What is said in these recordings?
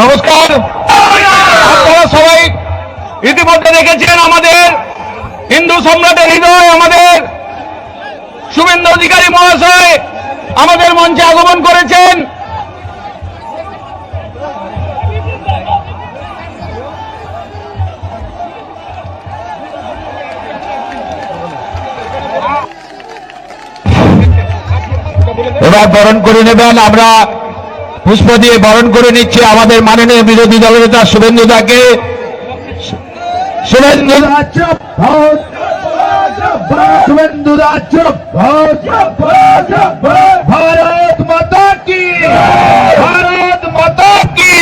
নমস্কার। আপনারা সবাই ইতিমধ্যে দেখেছেন আমাদের হিন্দু সম্রাটের হৃদয় আমাদের শুভেন্দু অধিকারী মহাশয় আমাদের মঞ্চে আগমন করেছেন। এবার বরণ করে নেবেন। আমরা পুষ্প দিয়ে বরণ করে নিচ্ছি আমাদের মাননীয় বিরোধী দলনেতা শুভেন্দু দাকে। শুভেন্দু ভারত মাতা কি, ভারত মাতা কি,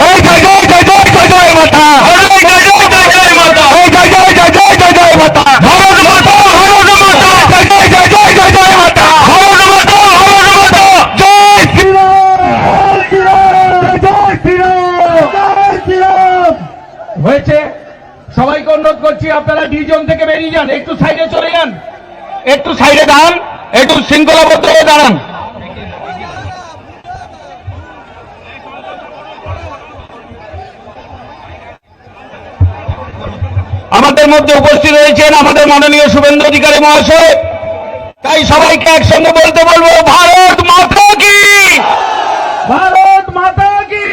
জয় জয় জয় জয় জয় জয় মাতা, জয় জয় জয় জয় জয় মাতা, জয় জয় জয় জয় জয় জয় মাতা, ভারত মাতা, ভারত মাতা, জয় জয় জয় জয় জয় জয় মাতা, ভারত মাতা, ভারত মাতা, জয় শ্রীরাম, জয় শ্রীরাম, জয় শ্রীরাম। হয়েছে। সবাইকে অনুরোধ করছি আপনারা ডিজন থেকে বেরিয়ে যান, একটু সাইডে চলে যান, একটু সাইডে দাঁড়ান, একটু শৃঙ্খলাবদ্ধ হয়ে দাঁড়ান। আমাদের মধ্যে উপস্থিত রয়েছেন আমাদের মাননীয় শুভেন্দু অধিকারী মহাশয়, তাই সবাইকে একসঙ্গে বলতে বলবো ভারত মাতা কি, ভারত মাতা কি,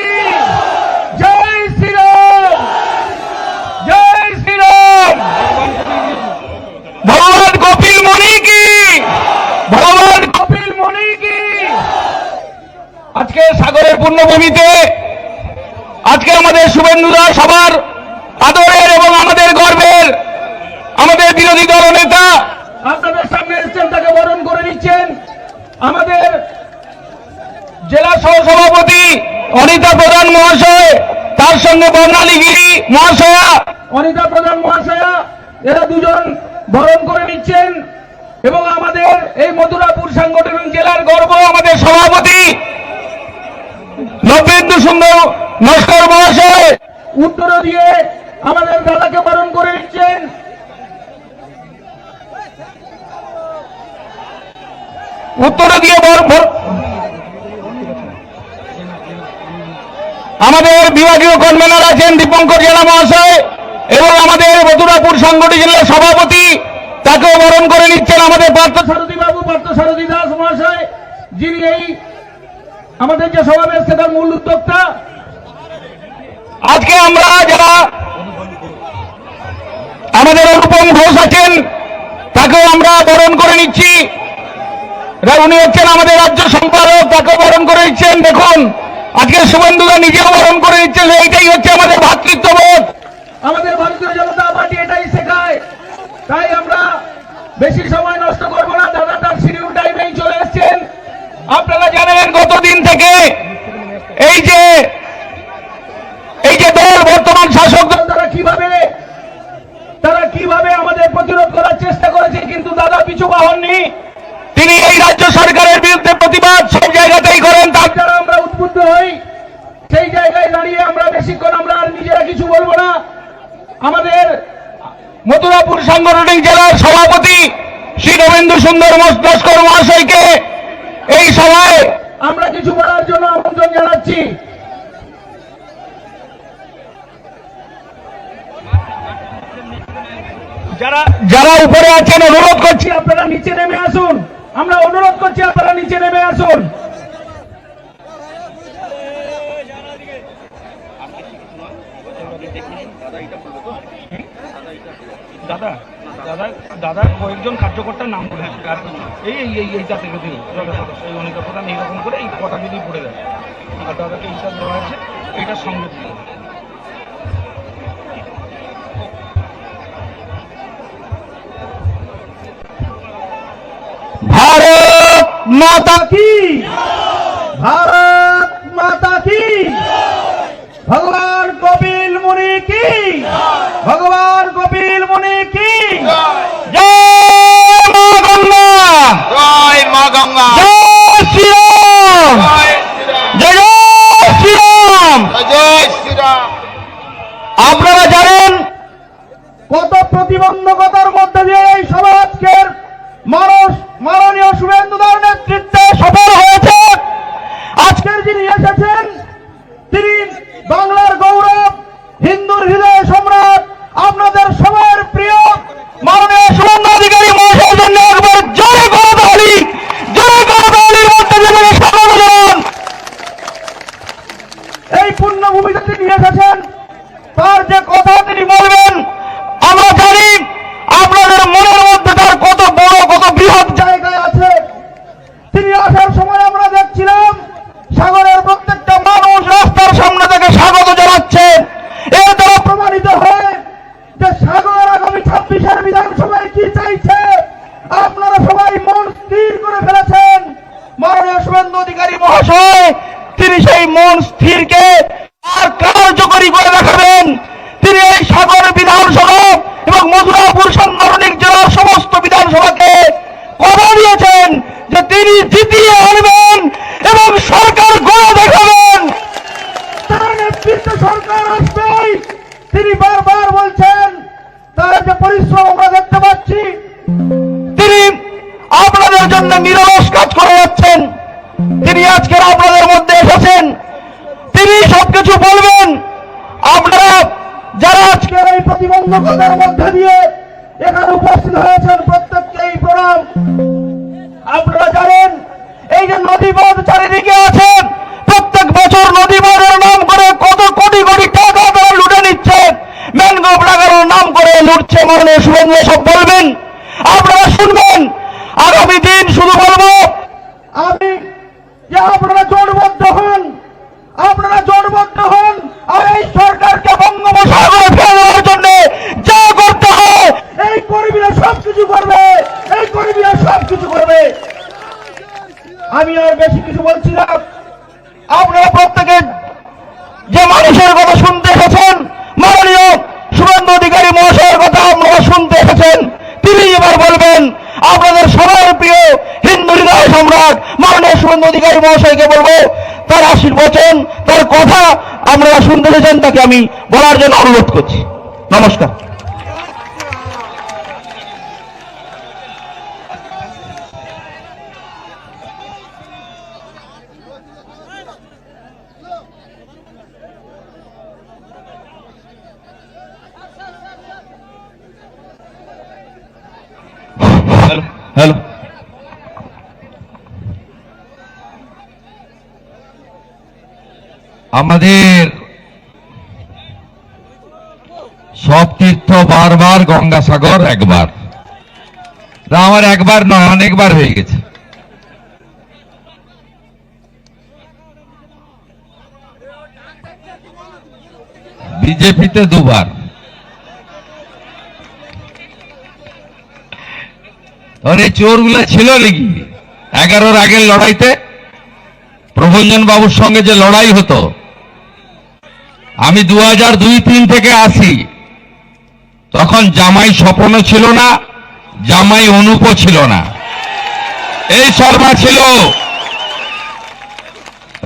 জয় শ্রীরাম, জয় শ্রীরাম, ভগবান কপিল মুনি কি, ভগবান কপিল মুনি কি। আজকে সাগরের পূর্ণভূমিতে আজকে আমাদের শুভেন্দুরা সবার আদরের এবং আমাদের গর্বের আমাদের বিরোধী দলনেতা আপনাদের সামনে এসেছেন, তাকে বরণ করে নিচ্ছেন আমাদের জেলা সহসভাপতি অনিতা প্রধান মহাশয়, তার সঙ্গে বর্ণালী গিরি মহাশয়া, অনিতা প্রধান মহাশয়া, এরা দুজন বরণ করে নিচ্ছেন। এবং আমাদের এই মথুরাপুর সাংগঠনিক জেলার গর্ব আমাদের সভাপতি লবেন্দু সুন্দর নস্কর মহাশয় উত্তর দিয়ে আমাদের দাদাকে বরণ করে নিচ্ছেন। উত্তর দিয়ে আমাদের বিভাগীয় কনভেনার আছেন দীপঙ্কর জেলা মহাশয় এবং আমাদের মথুরাপুর সাংগঠনিক জেলার সভাপতি, তাকেও বরণ করে নিচ্ছেন আমাদের পার্থসারথী বাবু, পার্থসারথী দাস মহাশয়, যিনি এই আমাদের যে সমাবেশ সেটার মূল উদ্যোক্তা। আজকে আমরা যারা আমাদের অনুপম ঘোষ আছেন তাকেও আমরা বরণ করে নিচ্ছি, উনি হচ্ছেন আমাদের রাজ্য সম্পাদক, তাকেও বরণ করে নিচ্ছেন। দেখুন আজকে শুভেন্দুরা নিজেও বরণ করে নিচ্ছেন, এইটাই হচ্ছে আমাদের ভ্রাতৃত্ববোধ। আমাদের ভারতীয় জনতা পার্টি এটাই শেখায়, তাই আমরা বেশি সময় নষ্ট করবো না। দাদা তার শিডিউল টাইমেই চলে এসছেন। আপনারা জানেন গতদিন থেকে এই যে দল বর্তমান শাসক দল তারা কিভাবে আমাদের প্রতিরোধ করার চেষ্টা করেছে, কিন্তু দাদা পিছু পাননি। তিনি এই রাজ্য সরকারের বিরুদ্ধে প্রতিবাদ সব জায়গাতেই করেন, তার দ্বারা আমরা উদ্বুদ্ধ হই। সেই জায়গায় দাঁড়িয়ে আমরা বেশিক্ষণ আমরা আর নিজেরা কিছু বলবো না। আমাদের মথুরাপুর সাংগঠনিক জেলার সভাপতি শ্রী রবীন্দ্র সুন্দর নস্কর মহাশয়কে এই সভায় আমরা কিছু বলার জন্য আমন্ত্রণ জানাচ্ছি। যারা উপরে আছেন অনুরোধ করছি আপনারা নিচে নেমে আসুন, আমরা অনুরোধ করছি আপনারা নিচে নেমে আসুন। দাদা দাদা দাদা কয়েকজন কার্যকর্তার নাম বলে এইটা থেকে দিন এই অনিতা প্রধান এইরকম করে এই কটা যদি পড়ে দেয় আর দাদাকে এইটা দেওয়া আছে, এইটার সঙ্গে भारत माता की, भारत माता की, भगवान कपिल मुनि की, भगवान कपिल मुनि की, जय मां गंगा, जय मां गंगा, जय श्री राम, जय श्री राम, जय श्री राम। আপনারা জানেন কত প্রতিবন্ধকতার মধ্যে দিয়ে এই সমাজের মানুষ মাননীয় শুভেন্দু দার নেতৃত্বে সফল হয়েছে। আজকের যিনি এসেছেন তিনি এই পুণ্যভূমিতে তিনি এসেছেন, তার যে কথা তিনি বলবেন আমরা জানি। আপনাদের মনের মধ্যে তার কত বড় কত বৃহৎ জায়গায় আছে। তিনি আসার সময় আমরা দেখছিলাম সাগরের প্রত্যেকটা মানুষ রাস্তার সামনে থেকে স্বাগত জানাচ্ছেন। এর দ্বারা প্রমাণিত হয় যে সাগর আগামী 26-এর বিধানসভায় কি চাইছে। আপনারা সবাই মন স্থির করে ফেলেছেন। মাননীয় শুভেন্দু অধিকারী মহাশয় তিনি সেই মন স্থিরকে আর কার্যকরী করে দেখাবেন। তিনি এই সাগর বিধানসভা এবং মথুরাপুর সাংগঠনিক জেলার সমস্ত বিধানসভাকে কথা দিয়েছেন যে তিনি জিতিয়ে আনবেন এবং সরকার গড়ে দেখাবেন। তার নেতৃত্বে সরকার আসবেই তিনি বারবার বলছেন। তার যে পরিশ্রম আমরা দেখতে পাচ্ছি, তিনি আপনাদের জন্য নিরলস কাজ করে যাচ্ছেন। তিনি আজকের আপনাদের মধ্যে এসেছেন, তিনি সবকিছু বলবেন। আপনারা যারা আজকের এই প্রতিবন্ধকতার মধ্যে দিয়ে এখানে উপস্থিত হয়েছেন প্রত্যেককেই প্রণাম। আপনারা জানেন এই যে নদীবাঁধ চারিদিকে আছে, প্রত্যেক বছর নদীবাঁধের নাম করে কত কোটি কোটি টাকা তারা লুটে নিচ্ছে, ম্যানগ্রোভ লাগানোর নাম করে লুটছে। মাননীয় শুভেন্দু সব বলবেন, আপনারা শুনবেন। আগামী দিন শুধু বলবো আমি যে আপনারা জোটবদ্ধ হন, আপনারা জোটবদ্ধ হন আর এই সরকারকে বঙ্গোপসাগরে ফেলে দেওয়ার জন্য যা করতে হয় এই কর্মীরা সবকিছু করবে, এই কর্মীরা সবকিছু করবে। আমি আর বেশি কিছু বলছি না। আপনারা প্রত্যেকে যে মানুষের কথা শুনতে এসেছেন, মাননীয় শুভেন্দু অধিকারী মহাশয়ের কথা আপনারা শুনতে এসেছেন, তিনি এবার বলবেন। আপনাদের সবার প্রিয় হিন্দু হৃদয় সম্রাট মাননীয় শুভেন্দু অধিকারী মহাশয়কে বলবো তার আশীর্বচন, তার কথা আপনারা শুনতে এসেছেন, তাকে আমি বলার জন্য অনুরোধ করছি। নমস্কার। হ্যালো, আমাদের সব তীর্থ বারবার, গঙ্গাসাগর একবার, আমার একবার নয় অনেকবার হয়ে গেছে। বিজেপিতে দুবার। এই চোরগুলো ছিল নাকি 11-র আগের লড়াইতে? প্রভঞ্জন বাবুর সঙ্গে যে লড়াই হতো, আমি 2002-03 থেকে আসি, তখন জামাই স্বপনও ছিল না, জামাই অনুপও ছিল না, এই শর্মা ছিল।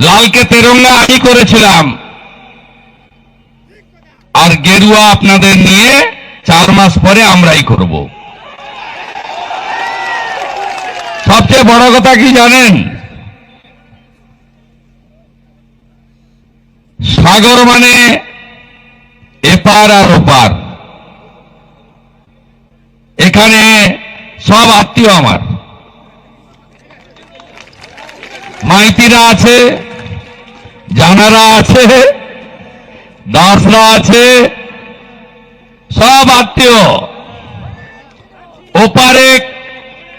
লালকে তেরঙ্গা আমি করেছিলাম, আর গেরুয়া আপনাদের নিয়ে 4 মাস পরে আমরাই করব। সবচেয়ে বড় কথা কি জানেন? সাগর মানে এপার আর ওপার। এখানে সব আত্মীয় আমার, মাইতিরা আছে, জানারা আছে, দাসরা আছে, সব আত্মীয়। ওপারে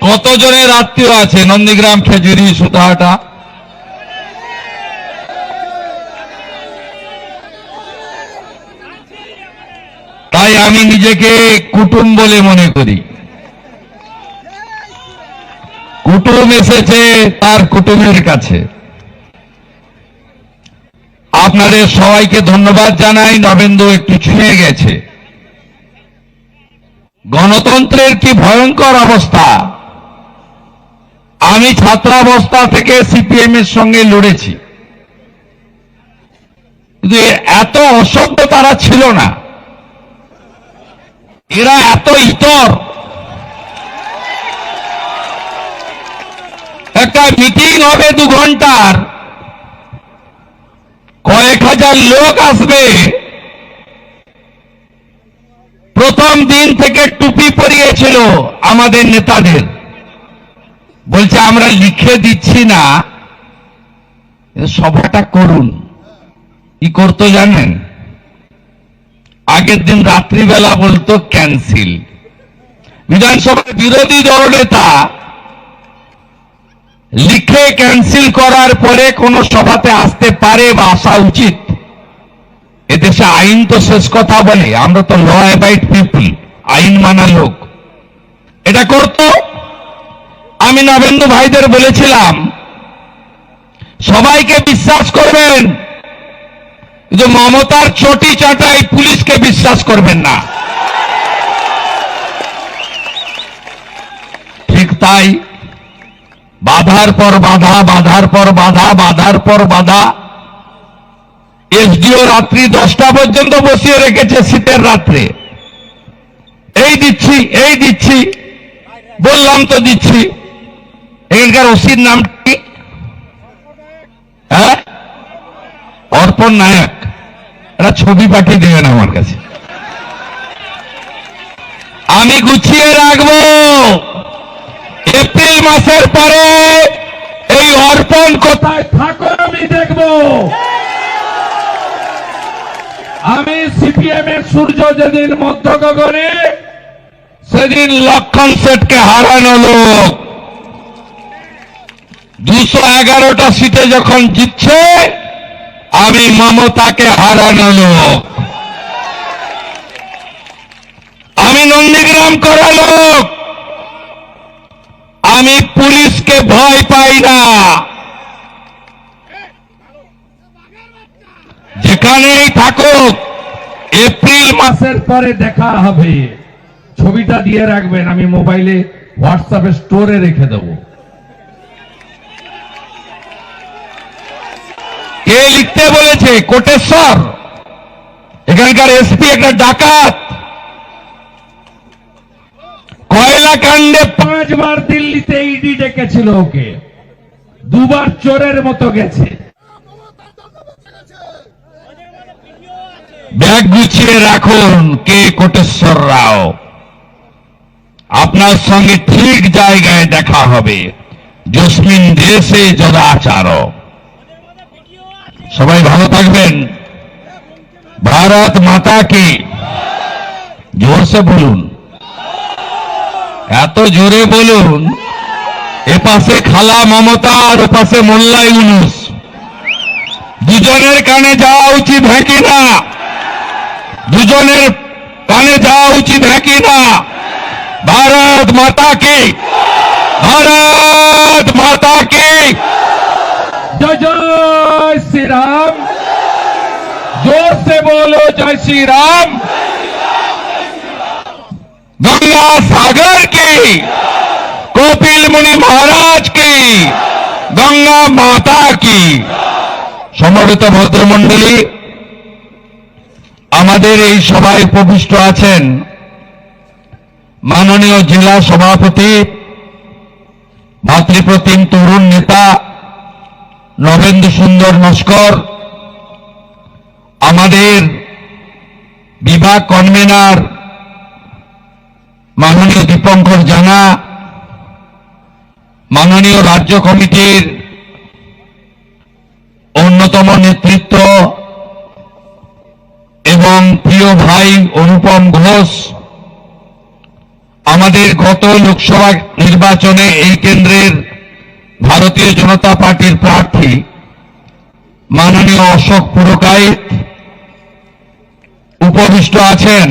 কতজনের আত্মীয় আছে? নন্দীগ্রাম, খেজুরি, সুতাহাটা। তাই আমি নিজেকে কুটুম বলে মনে করি। কুটুম এসেছে তার কুটুমের কাছে। আপনাদের সবাইকে ধন্যবাদ জানাই। নবেন্দু একটু ছুঁয়ে গেছে। গণতন্ত্রের কি ভয়ঙ্কর অবস্থা! আমি ছাত্রাবস্থা থেকে সিপিএম এর সঙ্গে লড়েছি, কিন্তু এত অসভ্য তারা ছিল না। এরা এত ইতর। একটা মিটিং হবে 2 ঘন্টার, কয়েক হাজার লোক আসবে। প্রথম দিন থেকে টুপি পরিয়েছিল আমাদের নেতাদের, বলছে আমরা লিখে দিচ্ছি না, সভাটা করুন। কি করতো জানেন? আগের দিন রাত্রিবেলা বলতো ক্যান্সেল। বিধানসভার বিরোধী দলনেতা লিখে ক্যান্সেল করার পরে কোন সভাতে আসতে পারে বা আসা উচিত। এদেশে আইন তো শেষ কথা বলে, আমরা তো ল অ্যাবাইড পিপল, আইন মানা লোক। এটা করতো। আমি নবেন্দু ভাইদের বলেছিলাম সবাইকে বিশ্বাস করবেন, কিন্তু মমতার চটি চাটাই পুলিশকে বিশ্বাস করবেন না। ঠিক তাই, বাধার পর বাধা, বাধার পর বাধা, বাধার পর বাধা। এসডিও রাত্রি 10টা পর্যন্ত বসিয়ে রেখেছে শীতের রাত্রে। এই দিচ্ছি, এই দিচ্ছি, বললাম তো দিচ্ছি। এখানকার ওসির নাম কি? হ্যাঁ, অর্পণ নায়ক। এটা ছবি পাঠিয়ে দেবেন আমার কাছে, আমি গুছিয়ে রাখবো। এপ্রিল মাসের পরে এই অর্পণ কোথায় থাকো আমি দেখব। আমি সিপিএম এর সূর্য যেদিন মধ্য গগনে, সেদিন লক্ষণ সেটকে হারানো লোক 211টা সিটে যখন জিতছে, আমি মমতাকে হারানো লোক। আমি নন্দীগ্রাম করা লোক। আমি পুলিশকে ভয় পাই না। যেখানেই থাকুক, এপ্রিল মাসের পরে দেখা হবে। ছবিটা দিয়ে রাখবেন, আমি মোবাইলে হোয়াটসঅ্যাপে স্টোরে রেখে দেব। কে লিখতে বলেছে? কোটেশ্বর, এখানকার এসপি একটা ডাকাত। কয়লা কাণ্ডে 5 বার দিল্লিতে ইডি ডেকেছিল ওকে, 2 বার চোরের মতো গেছে। ব্যাগ গুছিয়ে রাখুন। কে কোটেশ্বর রাও, আপনার সঙ্গে ঠিক জায়গায় দেখা হবে। জসমিন দেশে যদাচার। সবাই ভালো থাকবেন। ভারত মাতা কি। জোরসে বলুন, এত জোরে বলুন। এপাশে খালা মমতা আর ওপাশে মোল্লা ইউনুস, দুজনের কানে যাওয়া উচিত হয় কিনা? দুজনের কানে যাওয়া উচিত হয় কিনা? ভারত মাতা কি, ভারত মাতা কি। जय जय श्री राम। जोर से बोलो जय श्री राम। गंगा सागर की, कपिल मुनि महाराज की, गंगा माता की। সম্মানিত ভদ্রমণ্ডলী, আমাদের এই সভায় উপবিষ্ট আছেন মাননীয় জেলা সভাপতি, ভাতৃপ্রতিম তরুণ নেতা নবেন্দু সুন্দর নস্কর, আমাদের বিভাগ কনভেনার মাননীয় দীপঙ্কর জানা, মাননীয় রাজ্য কমিটির অন্যতম নেতৃত্ব এবং প্রিয় ভাই অনুপম ঘোষ, আমাদের গত লোকসভা নির্বাচনে এই কেন্দ্রের ভারতীয় জনতা পার্টির প্রার্থী মাননীয় অশোক পুরকাইত, উপবিষ্ট আছেন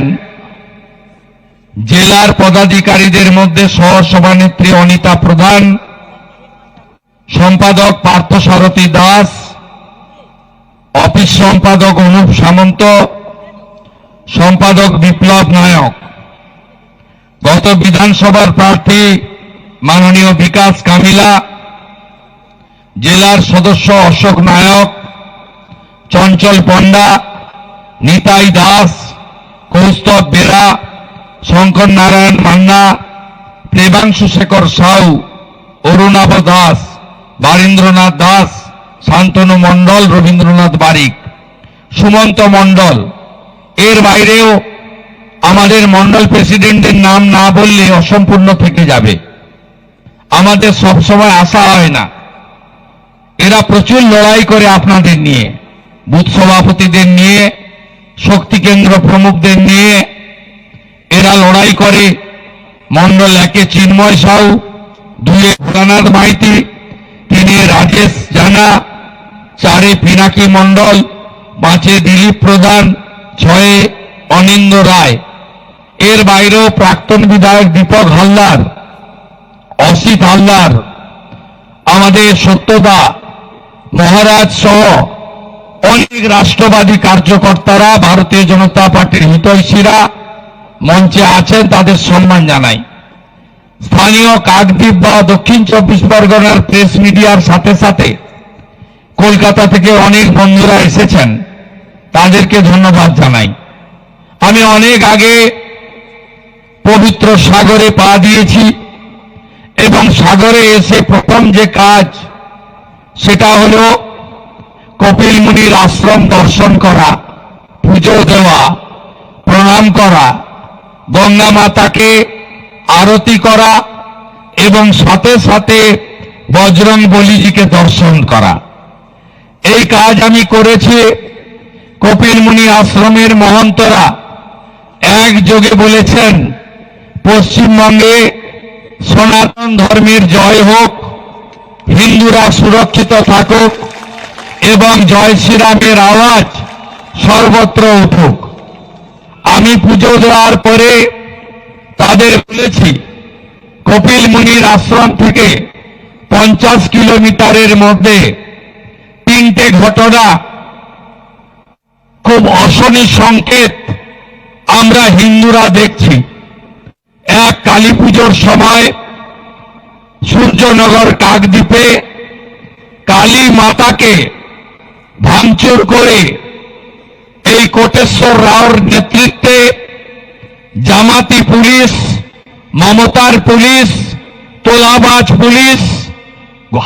জেলার পদাধিকারীদের মধ্যে সহসভানেত্রী অনিতা প্রধান, সম্পাদক পার্থসারথী দাস, অফিস সম্পাদক অনুপ সামন্ত, সম্পাদক বিপ্লব নায়ক, গত বিধানসভার প্রার্থী মাননীয় বিকাশ কামিলা, জেলার সদস্য অশোক নায়ক, চঞ্চল পণ্ডা, নিতাই দাস, কৌস্তব বেরা, শঙ্কর নারায়ণ মান্না, প্রেমাংশু শেখর সাউ, অরুণাভ দাস, বারীন্দ্রনাথ দাস, শান্তনু মণ্ডল, রবীন্দ্রনাথ বারিক, সুমন্ত মণ্ডল। এর বাইরেও আমাদের মণ্ডল প্রেসিডেন্টের নাম না বললে অসম্পূর্ণ থেকে যাবে। আমাদের সবসময় আশা হয় না। এরা প্রচুর লড়াই করে আপনাদের নিয়ে, বুথ সভাপতিদের নিয়ে, শক্তি কেন্দ্র প্রমুখদের নিয়ে এরা লড়াই করে। মন্ডল 1-এ চিন্ময় সাউ, 2-এ ভোলানাথ মাইতি, 3-এ রাজেশ জানা, 4-এ পিনাকি মন্ডল, 5-এ দিলীপ প্রধান, 6-এ অনিন্দ রায়। এর বাইরেও প্রাক্তন বিধায়ক দীপক হালদার, অসিত হালদার, আমাদের সত্যদা মহারাজ সহ অনেক রাষ্ট্রবাদী কার্যকর্তারা, ভারতীয় জনতা পার্টির হিতৈষীরা মঞ্চে আছেন, তাদের সম্মান জানাই। স্থানীয় কাকদ্বীপ বা দক্ষিণ 24 পরগনার প্রেস মিডিয়ার সাথে সাথে কলকাতা থেকে অনেক বন্ধুরা এসেছেন, তাদেরকে ধন্যবাদ জানাই। আমি অনেক আগে পবিত্র সাগরে পা দিয়েছি এবং সাগরে এসে প্রথম যে কাজ সেটা হলো কপিল মুনির আশ্রম দর্শন করা, পুজো দেওয়া, প্রণাম করা, গঙ্গা মাতাকে আরতি করা এবং সাথে সাথে বজরং বলিজিকে দর্শন করা। এই কাজ আমি করেছি। কপিল মুনি আশ্রমের মহন্তরা একযোগে বলেছেন, পশ্চিমবঙ্গে সনাতন ধর্মের জয় হোক, হিন্দুরা সুরক্ষিত থাকুক এবং জয় শ্রীরামের আওয়াজ সর্বত্র উঠুক। আমি পুজো দেওয়ার পরে তাদের বলেছি, কপিল মুনির আশ্রম থেকে 50 কিলোমিটারের মধ্যে 3টে ঘটনা খুব অশনি সংকেত আমরা হিন্দুরা দেখছি। এক, কালী পুজোর সময় সূর্যনগর কাকদ্বীপে কালী মাতাকে ভাঙচুর করে এই কোটেশ্বর রাওর নেতৃত্বে জামাতি পুলিশ, মমতার পুলিশ, তোলাবাজ পুলিশ,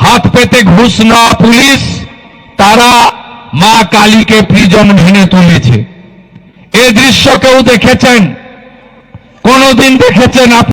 হাত পেতে ঘুষ নেওয়া পুলিশ, তারা মা কালীকে প্রিজন ভেঙে তুলেছে। এই দৃশ্য কেউ দেখেছেন? কোনদিন দেখেছেন আপনি?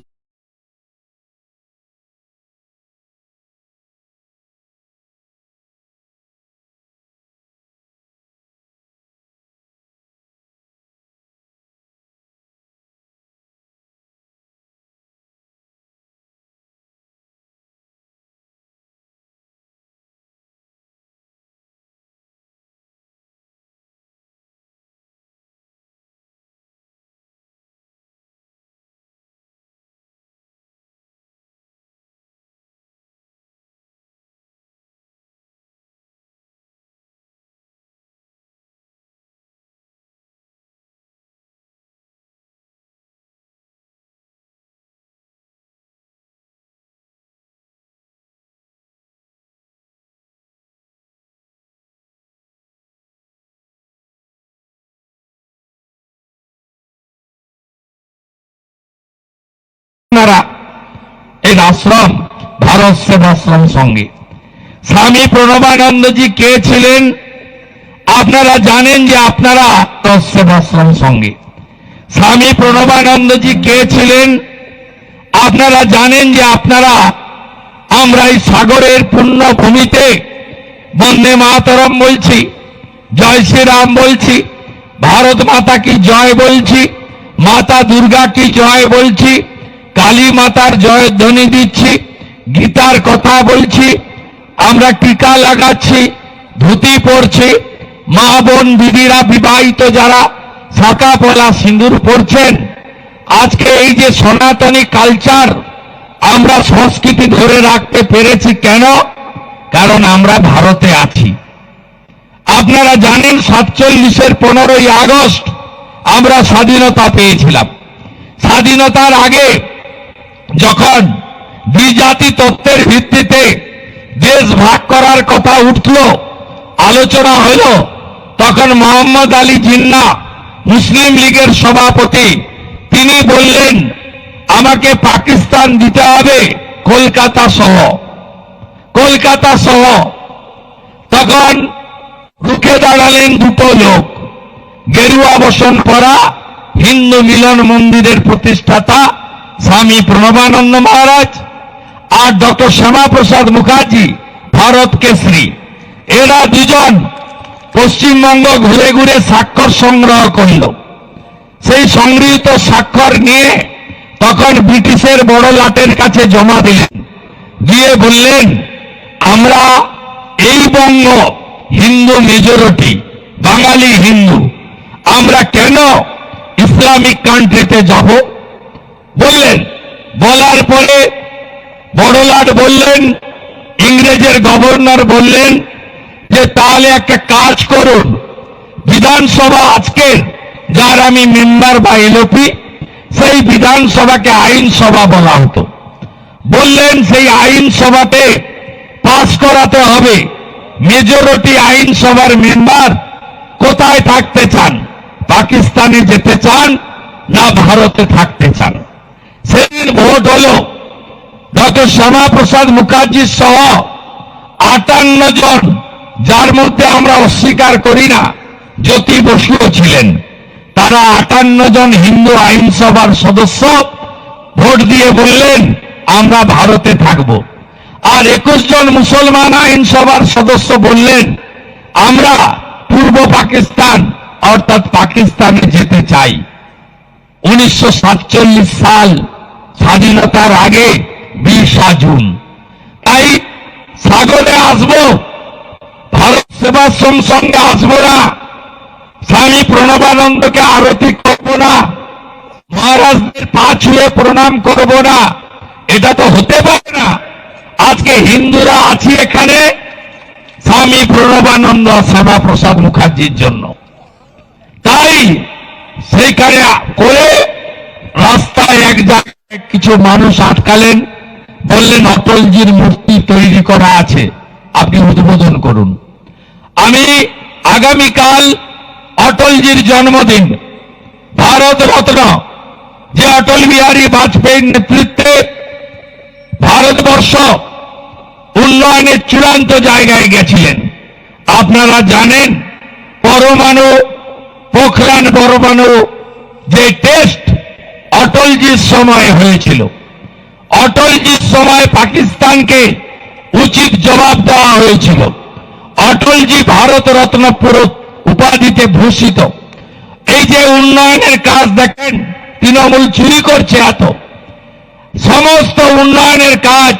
এই আশ্রম ভারত সেবাশ্রম সঙ্গে স্বামী প্রণবানন্দজি কে ছিলেন আপনারা জানেন যে আপনারা ভারত সেবাশ্রম সঙ্গে স্বামী প্রণবানন্দজি কে ছিলেন আপনারা জানেন যে আপনারা আমরা এই সাগরের পুণ্যভূমিতে বন্দে মাতরম বলছি, জয় শ্রীরাম বলছি, ভারত মাতা কি জয় বলছি, মাতা দুর্গা কি জয় বলছি, কালী মাতার জয়ধ্বনি দিচ্ছি, গীতার কথা বলছি, আমরা টিকা লাগাচ্ছি, ধুতি পরছি, মা বোন দিদিরা বিবাহিত যারা শাখা পলা সিঁদুর পরছেন। আজকে এই যে সনাতনী কালচার আমরা সংস্কৃতি ধরে রাখতে পেরেছি কেন? কারণ আমরা ভারতে আছি। আপনারা জানেন 47-এর 15ই আগস্ট আমরা স্বাধীনতা পেয়েছিলাম। স্বাধীনতার আগে যখন দ্বিজাতি তত্ত্বের ভিত্তিতে দেশ ভাগ করার কথা উঠল, আলোচনা হল, তখন মোহাম্মদ আলী জিন্নাহ মুসলিম লীগের সভাপতি, তিনি বললেন আমাকে পাকিস্তান দিতে হবে কলকাতা সহ। তখন রুখে দাঁড়ালেন দুটো লোক, গেরুয়া বসন পরা হিন্দু মিলন মন্দিরের প্রতিষ্ঠাতা স্বামী প্রণবানন্দ মহারাজ আর ডক্টর শ্যামাপ্রসাদ মুখার্জি ভারত কেশরী। এরা দুজন পশ্চিমবঙ্গ ঘুরে ঘুরে স্বাক্ষর সংগ্রহ করল। সেই সংগৃহীত স্বাক্ষর নিয়ে তখন ব্রিটিশের বড় লাটের কাছে জমা দিলেন, গিয়ে বললেন, আমরা এই বঙ্গ হিন্দু মেজরিটি, বাঙালি হিন্দু, আমরা কেন ইসলামিক কান্ট্রিতে যাব? বললেন। বলার পরে বড়লাট বললেন, ইংরেজের গভর্নর বললেন যে তাহলে একটা কাজ করুন, বিধানসভা আজকের যার আমি মেম্বার বা এলপি, সেই বিধানসভাকে আইনসভা বলা হতো। বললেন সেই আইনসভাতে পাস করাতে হবে মেজরিটি আইনসভার মেম্বার কোথায় থাকতে চান, পাকিস্তানে যেতে চান না ভারতে থাকতে চান। সেদিন ভোট হলো ডক্টর শ্যামাপ্রসাদ মুখার্জি সহ 58 জন, যার মধ্যে আমরা অস্বীকার করি না জ্যোতি বসুও ছিলেন। তারা 58 জন হিন্দু আইনসভার সদস্য ভোট দিয়ে বললেন আমরা ভারতে থাকব। আর 21 জন মুসলমান আইনসভার সদস্য বললেন আমরা পূর্ব পাকিস্তান অর্থাৎ পাকিস্তানে যেতে চাই। 1947 সাল স্বাধীনতার আগে 20 জুন। তাই সাগরে আসবো, ভারত সেবাশ্রম সঙ্গে আসবো না, স্বামী প্রণবানন্দকে আরতি করব না, মহারাজদের পা ছুঁয়ে প্রণাম করব না, এটা তো হতে পারে না। আজকে হিন্দুরা আছি এখানে স্বামী প্রণবানন্দ শ্যামাপ্রসাদ মুখার্জির জন্য। তাই সেইখানে করে রাস্তায় এক জায়গায় কিছু মানুষ আটকালেন, বললেন অটলজির মূর্তি তৈরি করা আছে, আপনি উদ্বোধন করুন। আমি আগামীকাল অটলজির জন্মদিন, ভারত রত্ন যে অটল বিহারী বাজপেয়ীর নেতৃত্বে ভারতবর্ষ উন্নয়নের চূড়ান্ত জায়গায় গেছিলেন। আপনারা জানেন পরমাণু, পোখরান পরমাণু যে টেস্ট অটলজির সময় হয়েছিল, অটলজির সময় পাকিস্তানকে উচিত জবাব দেওয়া হয়েছিল। অটলজি ভারত রত্ন উপাধিতে ভূষিত। এই যে উন্নয়নের কাজ দেখেন, তৃণমূল চুরি করছে এত, সমস্ত উন্নয়নের কাজ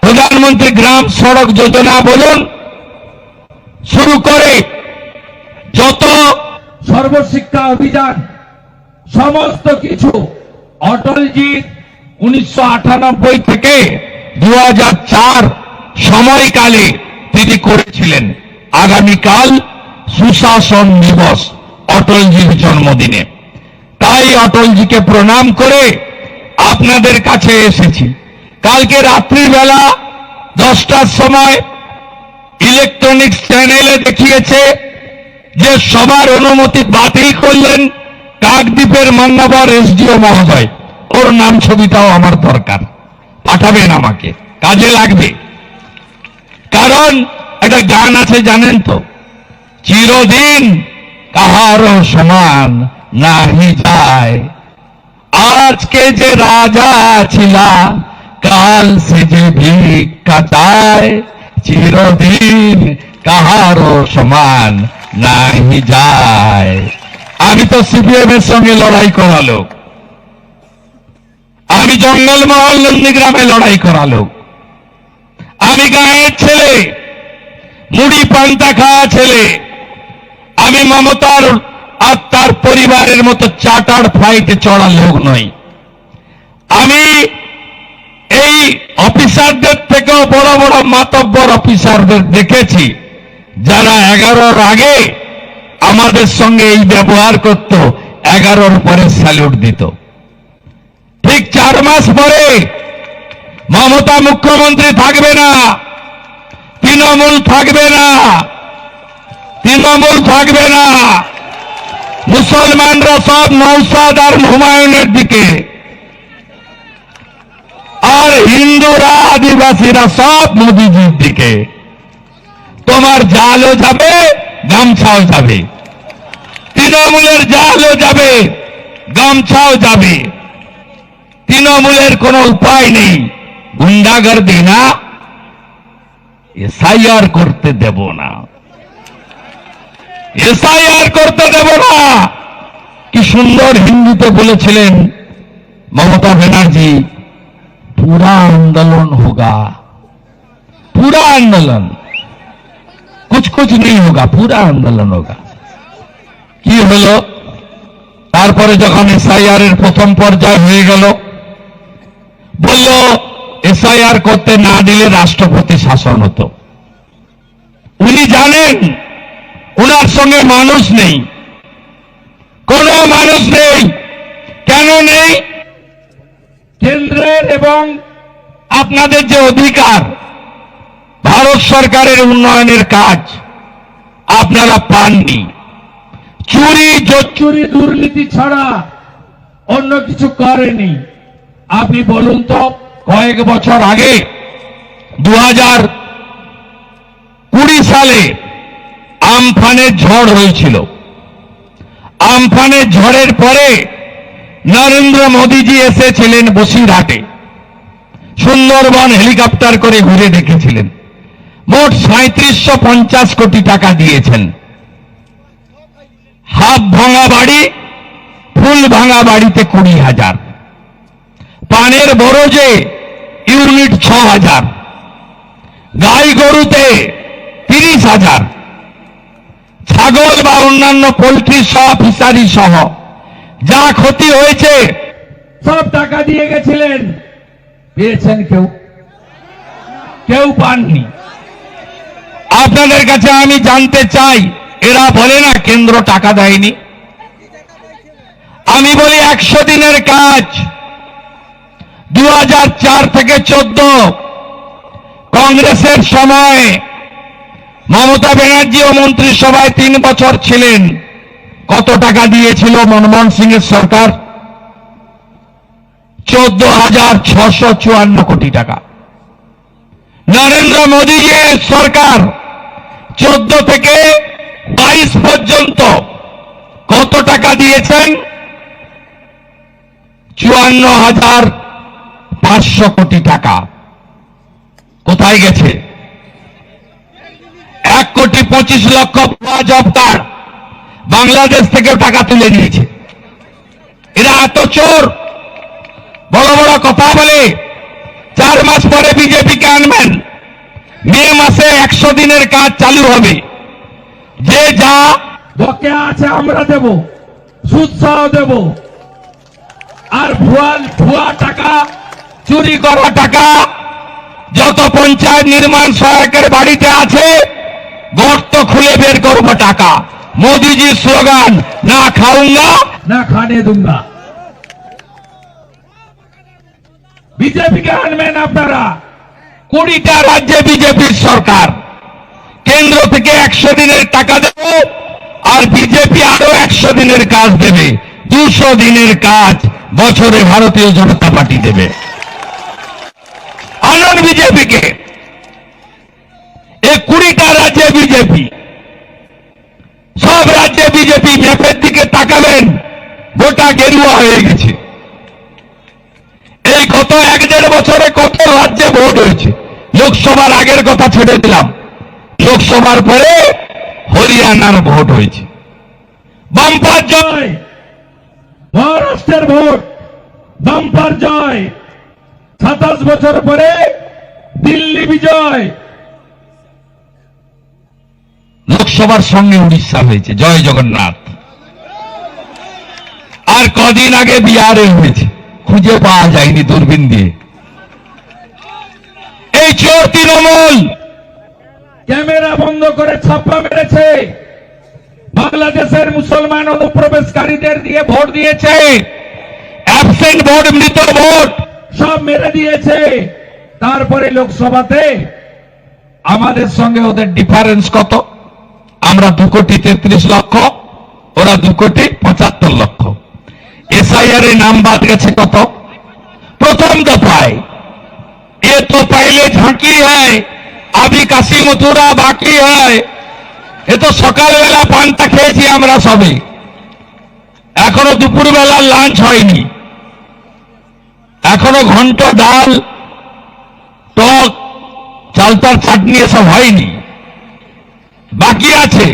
প্রধানমন্ত্রী গ্রাম সড়ক যোজনা বলুন শুরু করে যত সর্বশিক্ষা অভিযান, সমস্ত কিছু অটলজি 1998 থেকে 2004 সময়কালে তিনি করেছিলেন। আগামীকাল সুশাসন দিবস, অটলজির জন্মদিনে। তাই অটলজিকে প্রণাম করে আপনাদের কাছে এসেছি। কালকে রাত্রিবেলা 10টার সময় ইলেকট্রনিক্স চ্যানেলে দেখিয়েছে যে সবার অনুমতি বাতিল করলেন কাকদ্বীপের মান্যবর এসডিও মহোদয়। ওর নাম ছবিটাও আমার দরকার, পাঠাবেন আমাকে, কাজে লাগবে। কারণ একটা গান আছে জানেন তো, চিরদিন কাহারও সমান নাহি যায়, আজকে যে রাজা ছিলা কাল সে যে ভিক্ষা চায়, চিরদিন কাহারও সমান নাহি যায়। আমি তো সিপিএম এর সঙ্গে লড়াই করা লোক, আমি জঙ্গলমহল নন্দীগ্রামে লড়াই করা লোক, আমি গাঁয়ের ছেলে, মুড়ি পান্তা খাওয়া ছেলে। আমি মমতার আর তার পরিবারের মতো চার্টার্ড ফ্লাইটে চড়া লোক নই। আমি এই অফিসারদের থেকেও বড় বড় মাতব্বর অফিসারদের দেখেছি যারা 11-র আগে আমাদের সঙ্গে এই ব্যবহার করত, 11-র পরে স্যালুট দিত। ঠিক 4 মাস পরে মমতা মুখ্যমন্ত্রী থাকবে না, তৃণমূল থাকবে না, তৃণমূল থাকবে না, মুসলমানরা সব নৌসাদ আর হুমায়ুনের দিকে, আর হিন্দুরা আদিবাসীরা সব মোদিজির দিকে। তোমার জালও যাবে, গামছাও যাবে, তৃণমূলের জালও যাবে, গামছাও যাবে। তৃণমূলের কোনো উপায় নেই, গুন্ডাগর্দি না, এসআইআর করতে দেব না। এসআইআর করতে দেব না, কি সুন্দর হিন্দিতে বলেছিলেন মমতা ব্যানার্জি, पूरा आंदोलन होगा, पूरा आंदोलन, कुछ कुछ नहीं होगा, पूरा आंदोलन होगा। কি হলো? তারপরে যখন এসআইআর এর প্রথম পর্যায় হয়ে গেল, বলল এসআইআর করতে না দিলে রাষ্ট্রপতি শাসন হতো। উনি জানেন উনার সঙ্গে মানুষ নেই, কোনো মানুষ নেই। কেন নেই? কেন্দ্রের এবং আপনাদের যে অধিকার, ভারত সরকারের উন্নয়নের কাজ আপনারা পাননি। চুরি দুর্নীতি ছাড়া অন্য কিছু করেনি। আপনি বলুন তো, কয়েক বছর আগে 2020 সালে আমফানের ঝড় হয়েছিল। আমফানের ঝড়ের পরে নরেন্দ্র মোদীজি এসেছিলেন বসিরহাটে, সুন্দরবন হেলিকপ্টার করে ঘুরে দেখেছিলেন। মোট 3750 কোটি টাকা দিয়েছেন। হাফ ভাঙা বাড়ি, ফুল ভাঙা বাড়িতে 20,000, পানের বরজে ইউনিট 6,000, গাই গরুতে 30,000, ছাগল বা অন্যান্য পোল্ট্রি সহ ফিশারি সহ যা ক্ষতি হয়েছে সব টাকা দিয়ে গেছিলেন। পেয়েছেন কেউ? কেউ পাননি। আপনাদের কাছে আমি জানতে চাই, এরা বলে না কেন্দ্র টাকা দেয়নি। আমি বলি 100 দিনের কাজ 2004 থেকে 14 কংগ্রেসের সময় মমতা ব্যানার্জিও মন্ত্রিসভায় 3 বছর ছিলেন। কত টাকা দিয়েছিল মনমোহন সিং এর সরকার? 14,654 কোটি টাকা। নরেন্দ্র মোদীজির সরকার 14 থেকে 22 পর্যন্ত কত টাকা দিয়েছেন? 54,500 কোটি টাকা। কোথায় গেছে? 1,25,00,000 ভুয়া জব কার্ড বাংলাদেশ থেকে টাকা তুলে নিয়েছে। এরা এত চোর, বড় বড় কথা বলে। 4 মাস পরে বিজেপিকে আনবেন, মে মাসে 100 দিনের কাজ চালু হবে। যে যা বকেয়া আছে আমরা দেব, সুদ সহ দেব। আর ভুয়া টাকা, চুরি করা টাকা যত পঞ্চায়েত নির্মাণ সহায়কের বাড়িতে আছে, গর্ত খুলে বের করব টাকা। মোদীজির স্লোগান, না খাউঙ্গা না খানে দুঙ্গা। বিজেপিকে আনবেন আপনারা। 20টা রাজ্যে বিজেপির সরকার, কেন্দ্র থেকে 100 দিনের টাকা দেবে, আর বিজেপি আরো 100 দিনের কাজ দেবে। 200 দিনের কাজ বছরে ভারতীয় জনতা পার্টি দেবে। আনন্দ বিজেপিকে। এই 20টা রাজ্যে বিজেপি, সব রাজ্যে বিজেপি। ম্যাপের দিকে তাকাবেন, গোটা গেরুয়া হয়ে গেছে। এই গত 1-1.5 বছরে কত রাজ্যে ভোট হয়েছে। লোকসভার আগের কথা ছেড়ে দিলাম, লোকসভার পরে হরিয়ানার ভোট হয়েছে। বাম্পার জয়। মহারাষ্ট্রের ভোট বাম্পার জয়। 27 বছর পরে দিল্লি বিজয়। লোকসভার সঙ্গে উড়িষ্যা হয়েছে। জয় জগন্নাথ। আর কদিন আগে বিহারে হয়েছে, খুঁজে পাওয়া যায়নি দূরবীন দিয়ে। এই চোর তৃণমূল ক্যামেরা বন্ধ করে ছাপ্পা মেরেছে। বাংলাদেশের মুসলমান অনুপ্রবেশকারীদের দিয়ে ভোট দিয়েছে। অ্যাবসেন্ট ভোট, মৃত ভোট সব মেরে দিয়েছে। তারপরে লোকসভাতে আমাদের সঙ্গে ওদের ডিফারেন্স কত? আমরা 2,33,00,000, ওরা 2,75,00,000। एसआईआर नाम बात गए कत? प्रथम दफाय। ये तो पहले झांकी है, अभी काशी मथुरा बाकी है। ये तो सकाल बेला पानटा खेয়েছি আমরা সবে, এখনো দুপুর বেলা লাঞ্চ হয়নি, এখনো ঘন্ট ডাল টক চালতার চাটনি এসব হয়নি, বাকি আছে।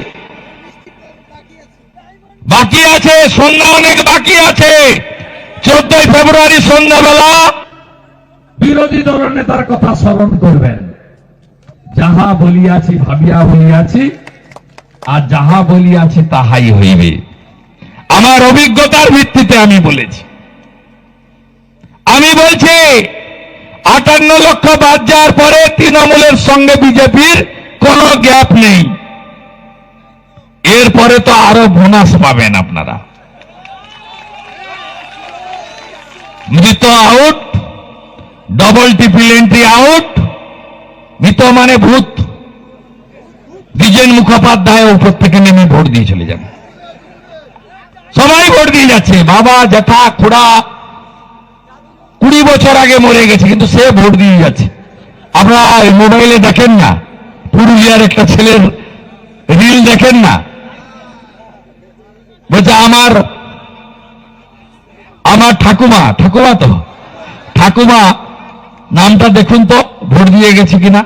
বাকি আছে, সন্ধ্যা অনেক বাকি আছে। 14ই ফেব্রুয়ারি সন্ধ্যাবেলা বিরোধী দলের নেতার কথা স্মরণ করবেন। যাহা বলিয়াছি ভাবিয়া বলিয়াছি, আর যাহা বলিয়াছি তাহাই হইবে। আমার অভিজ্ঞতার ভিত্তিতে আমি বলেছি। আমি বলছি 58 লক্ষ বাদ যাওয়ার পরে তৃণমূলের সঙ্গে বিজেপির কোনো গ্যাপ নেই। এরপরে তো আরো বোনাস পাবেন আপনারা। মৃত out, double triple entry out. মৃত মানে ভূত। দ্বিজেন মুখোপাধ্যায় উপর থেকে নেমে ভোট দিয়ে চলে যাবে। সবাই ভোট দিয়ে যাচ্ছে। বাবা, জ্যাঠা, খুড়া 20 বছর আগে মরে গেছে, কিন্তু সে ভোট দিয়ে যাচ্ছে। আপনারা মোবাইলে দেখেন না, পুরুলিয়ার একটা ছেলের রিল দেখেন না, বলছে আমার ঠাকুমা তো ঠাকুমা নামটা দেখুন তো ভোট দিয়ে গেছে কিনা।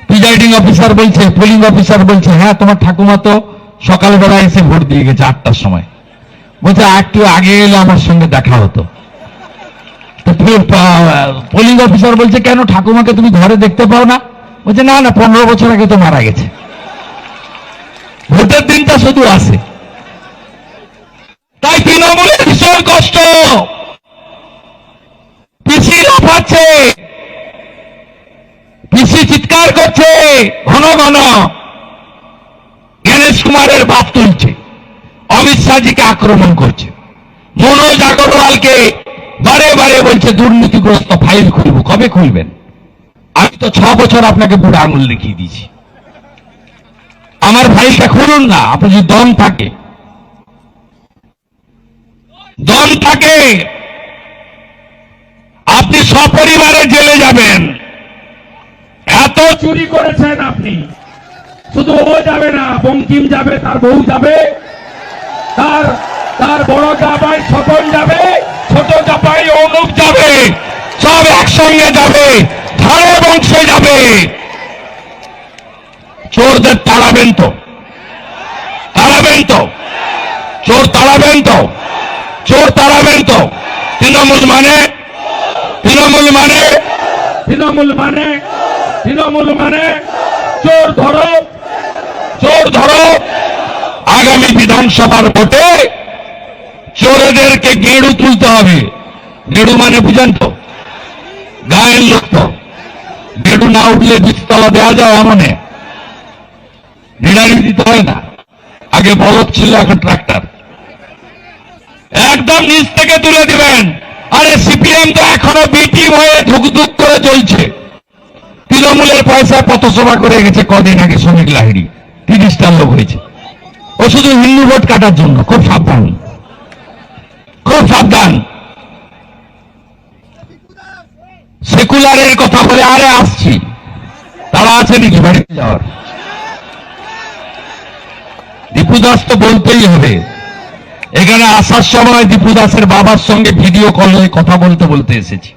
প্রিজাইডিং অফিসার বলছে, পোলিং অফিসার বলছে, হ্যাঁ তোমার ঠাকুমা তো সকালবেলা এসে ভোট দিয়ে গেছে 8টার সময়। বলছে একটু আগে এলে আমার সঙ্গে দেখা হতো। তো পোলিং অফিসার বলছে, কেন ঠাকুমাকে তুমি ঘরে দেখতে পাও না? বলছে না 15 বছর আগে তো মারা গেছে। ভোটের দিনটা শুধু আসে। তাই তৃণমূলের ভীষণ কষ্ট। পিসি লাফাচ্ছে, পিসি চিৎকার করছে, ঘন ঘন গণেশ কুমারের বাপ তুলছে, অমিত শাহজিকে আক্রমণ করছে, মনোজ আগরওয়ালকে বারে বারে বলছে দুর্নীতিগ্রস্ত ফাইল খুলব। কবে খুলবেন? আমি তো 6 বছর আপনাকে বুড়ো আঙুল দেখিয়ে দিয়েছি। আমার ফাইলটা খুলুন না। আপনার যদি দম থাকে, আপনি সপরিবারে জেলে যাবেন। এত চুরি করেছেন আপনি। শুধু ও যাবে না, বঙ্কিম যাবে, তার বউ যাবে, তার বড় জামাই স্বপন যাবে, ছোট চাপাই অনুপ যাবে, সব একসঙ্গে যাবে, ধারে বংশে যাবে। চোরদের তাড়াবেন তো, চোর তাড়াবেন তো। তৃণমূল মানে চোর ধরো। আগামী বিধানসভার ভোটে চোরদেরকে গেঁড়ু তুলতে হবে। গেঁড়ু মানে বুঝেন তো? গায়ের লোক তো। গেঁড়ু না উঠলে বীজতলা দেওয়া যায় এমনে, নিড়ানি দিতে হয় না। আগে বলদ ছিল, এখন ট্রাক্টর। একদম নিচ থেকে তুলে দিবেন। আরে সিপিএম তো এখনো বিটিম হয়ে ধুকধুক করে চলছে। তৃণমূলের পয়সা পথসভা করে গেছে কদিন আগে শ্রমিক লাহিড়ী, 30টা লোক হয়েছে। ও শুধু হিন্দু ভোট কাটার জন্য। খুব সাবধান। সেকুলারের কথা বলে, আরে আসছি, তারা আছে নাকি বাড়িতে যাওয়ার? দীপু দাস তো বলতেই হবে। এখানে আসার সময় দীপু দাসের বাবার সঙ্গে ভিডিও কলে কথা বলতে এসেছি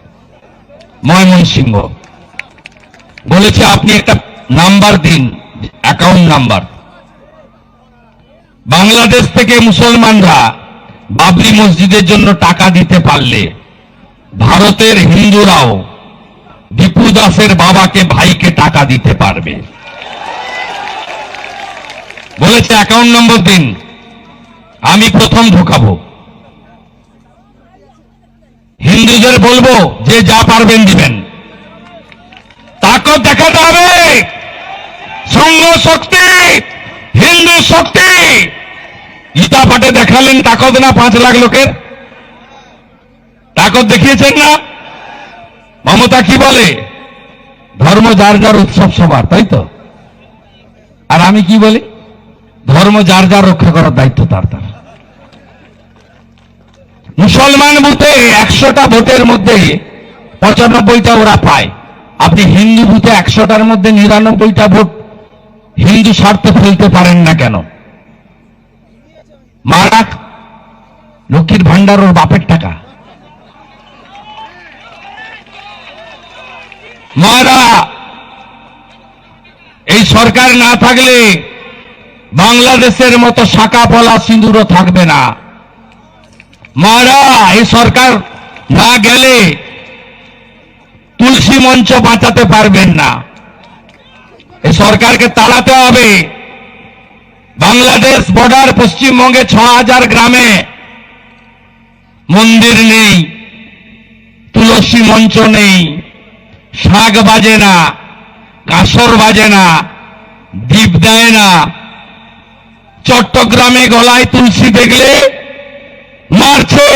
ময়মনসিংহ। বলেছে আপনি একটা নাম্বার দিন, অ্যাকাউন্ট নাম্বার। বাংলাদেশ থেকে মুসলমানরা বাবরি মসজিদের জন্য টাকা দিতে পারলে ভারতের হিন্দুরাও দীপু দাসের বাবাকে, ভাইকে টাকা দিতে পারবে। বলেছে অ্যাকাউন্ট নম্বর দিন, আমি প্রথম ঢোকাবো। হিন্দুদের বলবো যে যা পারবেন দিবেন। তাকত দেখাতে হবে, সংঘ শক্তি, হিন্দু শক্তি। গীতা পাঠে দেখালেন তাকত না? 5 লাখ লোকের তাকত দেখিয়েছেন না? মমতা কি বলে? ধর্ম যার যার, উৎসব সবার, তাই তো? আর আমি কি বলি? ধর্ম যার যার, রক্ষা করার দায়িত্ব তার। মুসলমান বুথে 100টা ভোটের মধ্যে 95টা ওরা পায়। আপনি হিন্দু বুথে 100টার মধ্যে 99টা ভোট হিন্দু স্বার্থে ফেলতে পারেন না কেন? মারা লক্ষ্মীর ভান্ডার ওর বাপের টাকা। মারা এই সরকার না থাকলে বাংলাদেশের মতো শাখা পলা সিঁদুরও থাকবে না। মারা এই সরকার না গেলে তুলসী মঞ্চ বাঁচাতে পারবেন না। এই সরকারকে তাড়াতে হবে। বাংলাদেশ বর্ডার পশ্চিমবঙ্গে 6000 গ্রামে মন্দির নেই, তুলসী মঞ্চ নেই, শাক বাজে না, কাসর বাজে না, দীপ দেয় না। চট্টগ্রামে গলায় তুলসী দেখলে মারছে,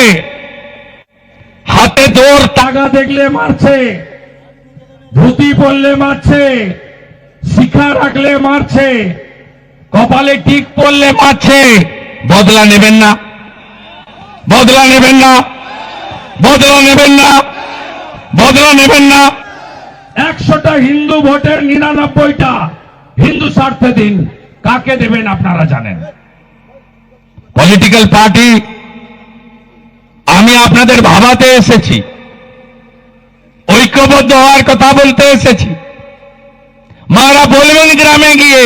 হাতে দৌড় টাকা দেখলে মারছে, ধুতি পরলে মারছে, শিখা রাখলে মারছে, কপালে টিক পড়লে মারছে। বদলা নেবেন না, বদলা নেবেন না, বদলা নেবেন না, বদলা নেবেন না। 100টা হিন্দু ভোটের 99টা হিন্দু স্বার্থে দিন। কাকে দেবেন আপনারা জানেন। পলিটিক্যাল পার্টি আমি আপনাদের ভাবাতে এসেছি, ঐক্যবদ্ধ হওয়ার কথা বলতে এসেছি। মারা বলবেন গ্রামে গিয়ে,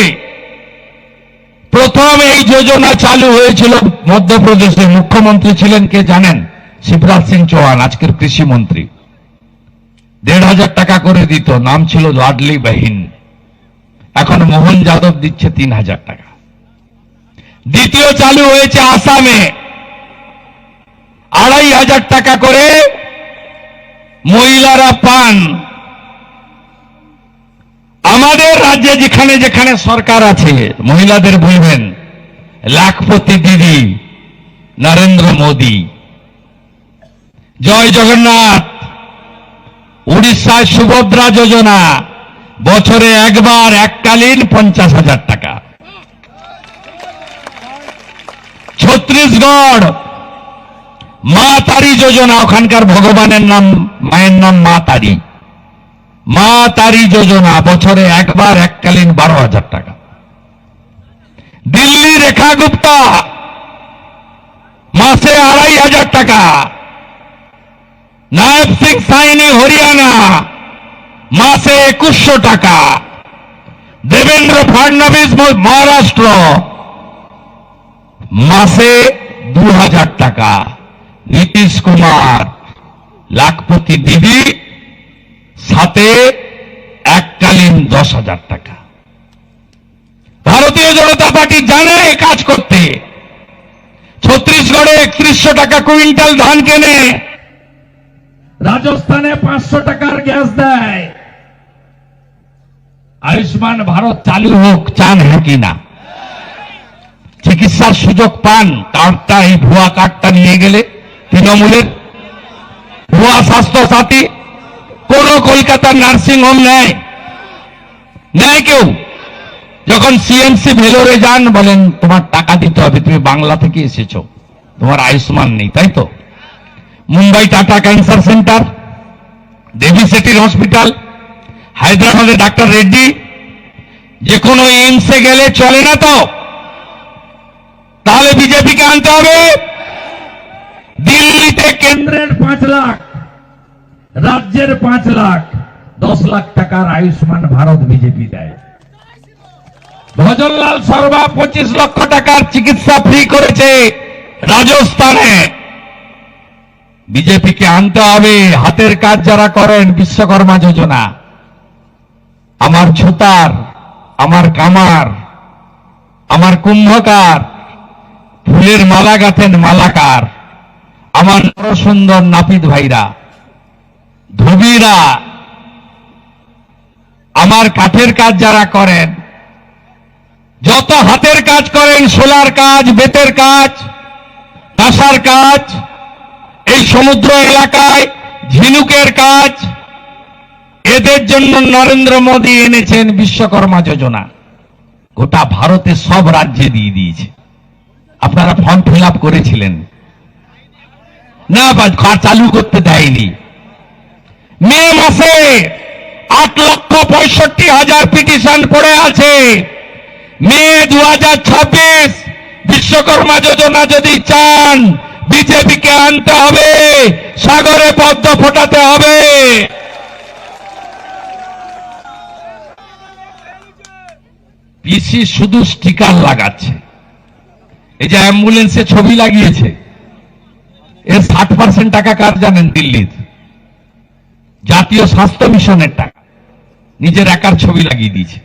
প্রথম এই যোজনা চালু হয়েছিল মধ্যপ্রদেশে, মুখ্যমন্ত্রী ছিলেন কে জানেন? শিবরাজ সিং চৌহান, আজকের কৃষি মন্ত্রী। 1500 টাকা করে দিত, নাম ছিল লাডলি বাহিন। এখন মোহন যাদব দিচ্ছে 3000 টাকা। দ্বিতীয় চালু হয়েছে আসামে, 2500 টাকা করে মহিলারা পান। আমাদের রাজ্যে যেখানে যেখানে সরকার আছে, মহিলাদের বলবেন লাখপতি দিদি নরেন্দ্র মোদী, জয় জগন্নাথ। উড়িষ্যায় সুভদ্রা যোজনা, বছরে একবার এককালীন 50,000 টাকা। ছত্তিশগড় মা তারি যোজনা, ওখানকার ভগবানের নাম, মায়ের নাম মা তারি। মা তারি যোজনা, বছরে একবার এককালীন 12,000 টাকা। দিল্লি রেখা গুপ্তা, মাসে 2500 টাকা। নায়েব সিং সাইনি হরিয়ানা, মাসে 2100 টাকা। দেবেন্দ্র ফডনবিস মহারাষ্ট্র, মাসে 2000 টাকা। নীতিশ কুমার লাখপতি দিদি, সাথে এককালীন 10,000 টাকা। ভারতীয় জনতা পার্টি জানে এই কাজ করতে। ছত্তিশগড়ে 3100 টাকা কুইন্টাল ধান কেনে, রাজস্থানে 500 টাকার গ্যাস দেয়। আয়ুষ্মান ভারত চালু হোক, চান হ্যাঁ কি না? চিকিৎসার সুযোগ পান? কার্ডটা, এই ভুয়া কার্ডটা নিয়ে গেলে তৃণমূলের ভুয়া স্বাস্থ্য সাথী, কোন কলকাতার নার্সিং হোম নেয়? নেয় কেউ? যখন সিএমসি ভেলোরে যান, বলেন তোমার টাকা দিতে হবে, তুমি বাংলা থেকে এসেছো, তোমার আয়ুষ্মান নেই, তাই তো? মুম্বাই টাটা ক্যান্সার সেন্টার, দেবী সেটির হসপিটাল, হায়দ্রাবাদে ডাক্তার রেড্ডি, যে কোনো এইমসে গেলে চলে না তো? তাহলে বিজেপিকে আনতে হবে। দিল্লিতে কেন্দ্রের 5 লাখ, রাজ্যের 5 লাখ, 10 লাখ টাকার আয়ুষ্মান ভারত বিজেপি দেয়। ভজনলাল শর্মা 25 লক্ষ টাকার চিকিৎসা ফ্রি করেছে রাজস্থানে। বিজেপিকে আনতে হবে। হাতের কাজ যারা করেন, বিশ্বকর্মা যোজনা, আমার ছুতার, আমার কামার, আমার কুম্ভকার, ফুলের মালা গাঁথেন মালাকার, আমার নরসুন্দর নাপিত ভাইরা, ধুবিরা, আমার কাঠের কাজ যারা করেন, যত হাতের কাজ করেন, সোলার কাজ, বেতের কাজ, কাঁসার কাজ, এই সমুদ্র এলাকায় ঝিনুকের কাজ, এদের জন্য নরেন্দ্র মোদী এনেছেন বিশ্বকর্মা যোজনা। গোটা ভারতে সব রাজ্যে দিয়ে দিয়েছে। আপনারা ফর্ম ফিল আপ করেছিলেন না, চালু করতে দেয়নি। মে মাসে 8,65,000 পিটিশন পড়ে আছে। মে 2026 বিশ্বকর্মা যোজনা যদি চান, বিজেপিকে আনতে হবে, সাগরে পদ্ম ফোটাতে হবে। পিসি শুধু স্টিকার লাগাচ্ছে। এই যে অ্যাম্বুলেন্সে ছবি লাগিয়েছে, এর 60% টাকা কার জানেন? দিল্লির জাতীয় স্বাস্থ্য মিশনের টাকা, নিজের একার ছবি লাগিয়ে দিয়েছে।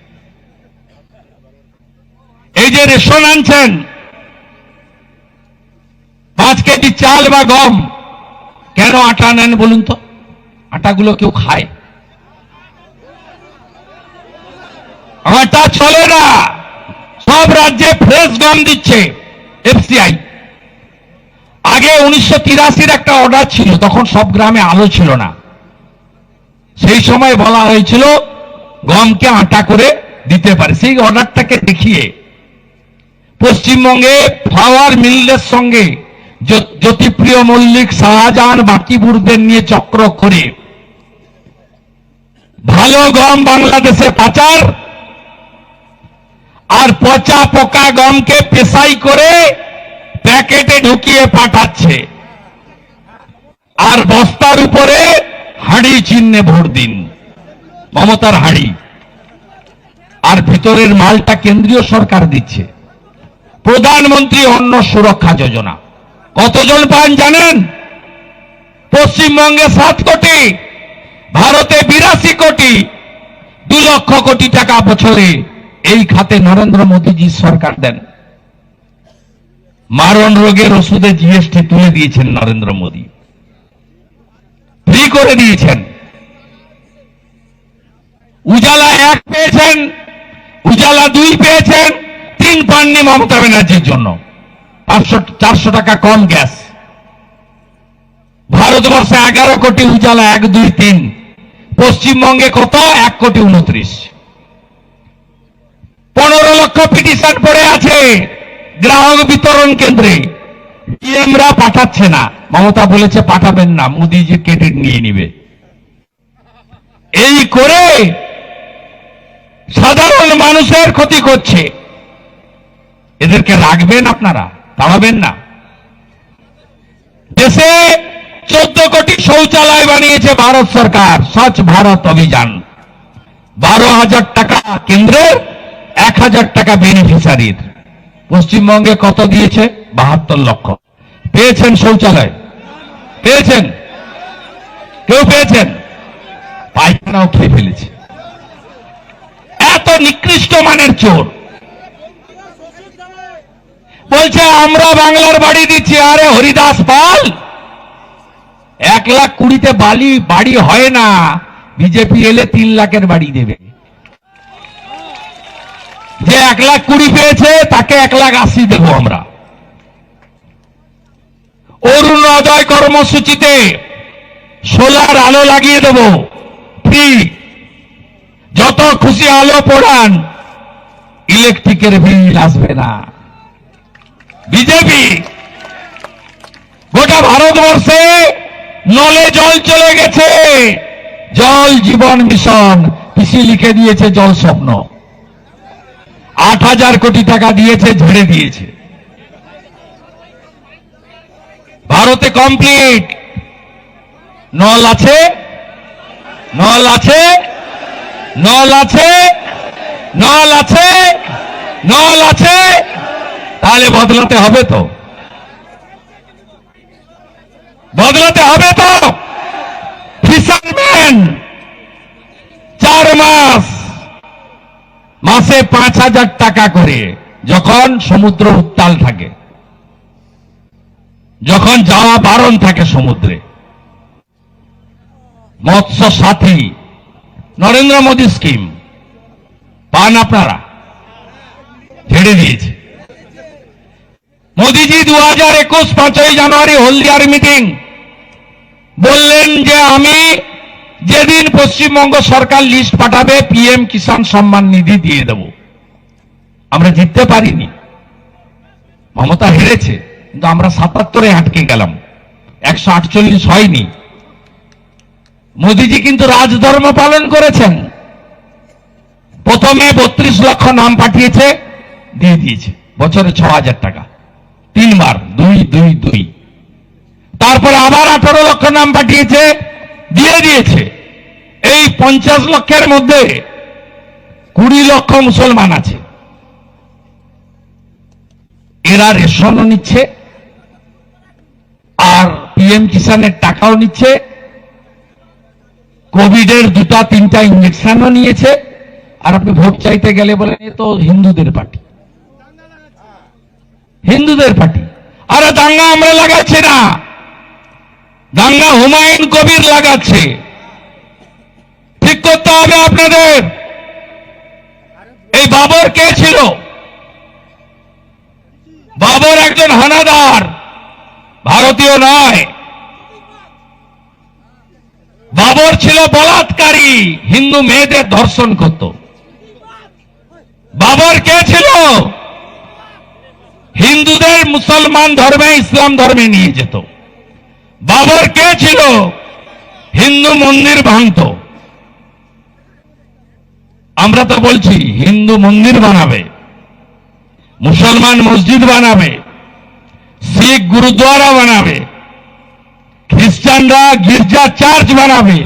এই যে রেশন আনছেন, 5 কেজি চাল বা গম, কেন আটা নেন বলুন তো? আটাগুলো কেউ খায়? আটা চলে না। সব রাজ্যে ফ্রেশ গম দিচ্ছে এফসিআই। আগে 1983 একটা অর্ডার ছিল, তখন সব গ্রামে আলো ছিল না। সেই সময় বলা হয়েছিল গমকে আটা করে দিতে পারে। সেই অর্ডারটাকে দেখিয়ে পশ্চিমবঙ্গে ফ্লাওয়ার মিলের সঙ্গে জ্যোতিপ্রিয় মল্লিক, শাহজাহান, বাকিবুরদের নিয়ে চক্র করে ভালো গম বাংলাদেশে পাচার, আর পচা পোকা গমকে পেশাই করে প্যাকেটে ঢুকিয়ে পাঠাচ্ছে, আর বস্তার উপরে হাঁড়ি চিহ্নে ভোট দিন, মমতার হাঁড়ি, আর ভিতরের মালটা কেন্দ্রীয় সরকার দিচ্ছে। প্রধানমন্ত্রী অন্ন সুরক্ষা যোজনা কতজন পান জানেন? পশ্চিমবঙ্গে 7 কোটি, ভারতে 82 কোটি, 2 লক্ষ কোটি টাকা বছরে এই খাতে নরেন্দ্র মোদীজি সরকার দেন। মারণ রোগের ওষুধে জিএসটি তুলে দিয়েছেন নরেন্দ্র মোদী, ফ্রি করে দিয়েছেন। উজালা 1 পেয়েছেন, উজালা 2 পেয়েছেন, 3 পাননি মমতা ব্যানার্জির জন্য। 400 টাকা কম গ্যাস। ভারতবর্ষে 11 কোটি উজালা 1, 2, 3, পশ্চিমবঙ্গে কত? 1 কোটি 29। 15 লক্ষ পিটিশন পড়ে আছে গ্রাহক বিতরণ কেন্দ্রে, পিএমরা পাঠাচ্ছে না। মমতা বলেছে পাঠাবেন না, মোদীজি ক্রেডিট নিয়ে নিবে। এই করে সাধারণ মানুষের ক্ষতি করছে। এদেরকে রাখবেন আপনারা? তাড়াবেন না। দেশে 14 কোটি শৌচালয় বানিয়েছে ভারত সরকার, স্বচ্ছ ভারত অভিযান। 12,000 টাকা কেন্দ্রের, 1,000 টাকা বেনিফিশিয়ারির। পশ্চিমবঙ্গে কত দিয়েছে? 72 লক্ষ। পেয়েছেন শৌচালয়? পেয়েছেন? কেউ পেয়েছেন? পায়খানাও খেয়ে ফেলেছে। এত নিকৃষ্ট মানের চোর। বলছে আমরা বাংলার বাড়ি দিচ্ছি। আরে হরিদাস পাল, 1,20,000 বাড়ি হয় না, বিজেপি এলে 3 লাখের বাড়ি দেবে। যে 1,20,000 পেয়েছে তাকে 1,80,000 দেবো আমরা। অরুণোদয় কর্মসূচিতে সোলার আলো লাগিয়ে দেব ফ্রি। যত খুশি আলো পোড়ান, ইলেকট্রিকের বিল আসবে না। বিজেপি গোটা ভারতবর্ষে নলে জল চলে গেছে। জল জীবন মিশন, পিসি লিখে দিয়েছে জল স্বপ্ন। 8,000 কোটি টাকা দিয়েছে, ঝেড়ে দিয়েছে। ভারতে কমপ্লিট। নল আছে, নল আছে, নল আছে, নল আছে, নল আছে। তাহলে বদলাতে হবে তো, বদলাতে হবে তো। ফিশারম্যান 4 মাসে 5,000 টাকা করে, যখন সমুদ্র উত্তাল থাকে, যখন যাওয়া বারণ থাকে সমুদ্রে। মৎস্য সাথী নরেন্দ্র মোদী স্কিম পান আপনারা? ছেড়ে দিয়েছে মোদীজি। 2021 5ই জানুয়ারি হলদিয়ার মিটিং, বললেন যে আমি যেদিন পশ্চিমবঙ্গ সরকার লিস্ট পাঠাবে পিএম কিষাণ সম্মান নিধি দিয়ে দেব। আমরা জিততে পারিনি, মমতা হেরেছে, কিন্তু আমরা 77-এ আটকে গেলাম, 148 হয়নি। মোদীজি কিন্তু রাজধর্ম পালন করেছেন। প্রথমে 32 লক্ষ নাম পাঠিয়েছে, দিয়ে দিয়েছে বছরে 6,000 টাকা, 3 বার, 2, 2, 2। তারপরে আবার 18 লক্ষ নাম পাঠিয়েছে, দিয়ে দিয়েছে। এই 50 লক্ষের মধ্যে 20 লক্ষ মুসলমান আছে, এরা রেশনও নিচ্ছে, আর পিএম কিষানের টাকাও নিচ্ছে, কোভিডের 2-3টা ইঞ্জেকশনও নিয়েছে। আর আপনি ভোট চাইতে গেলে বলেন এ তো হিন্দুদের পার্টি, হিন্দুদের পার্টি। আরে দাঙ্গা আমরা লাগাচ্ছি না, দাঙ্গা হুমায়ুন কবির লাগাচ্ছে। ঠিক করতে হবে আপনাদের। এই বাবর কে ছিল? বাবর একজন হানাদার, ভারতীয় নয়। বাবর ছিল বলাৎকারী, হিন্দু মেয়েদের ধর্ষণ করত। বাবর কে ছিল? হিন্দুদের মুসলমান ধর্মে, ইসলাম ধর্মে নিয়ে যেত। বাবর কে ছিল? হিন্দু মন্দির ভাঙত। আমরা তো বলছি হিন্দু মন্দির বানাবে, মুসলমান মসজিদ বানাবে, শিখ গুরুদ্বারা বানাবে, খ্রিস্টানরা গির্জা চার্চ বানাবে।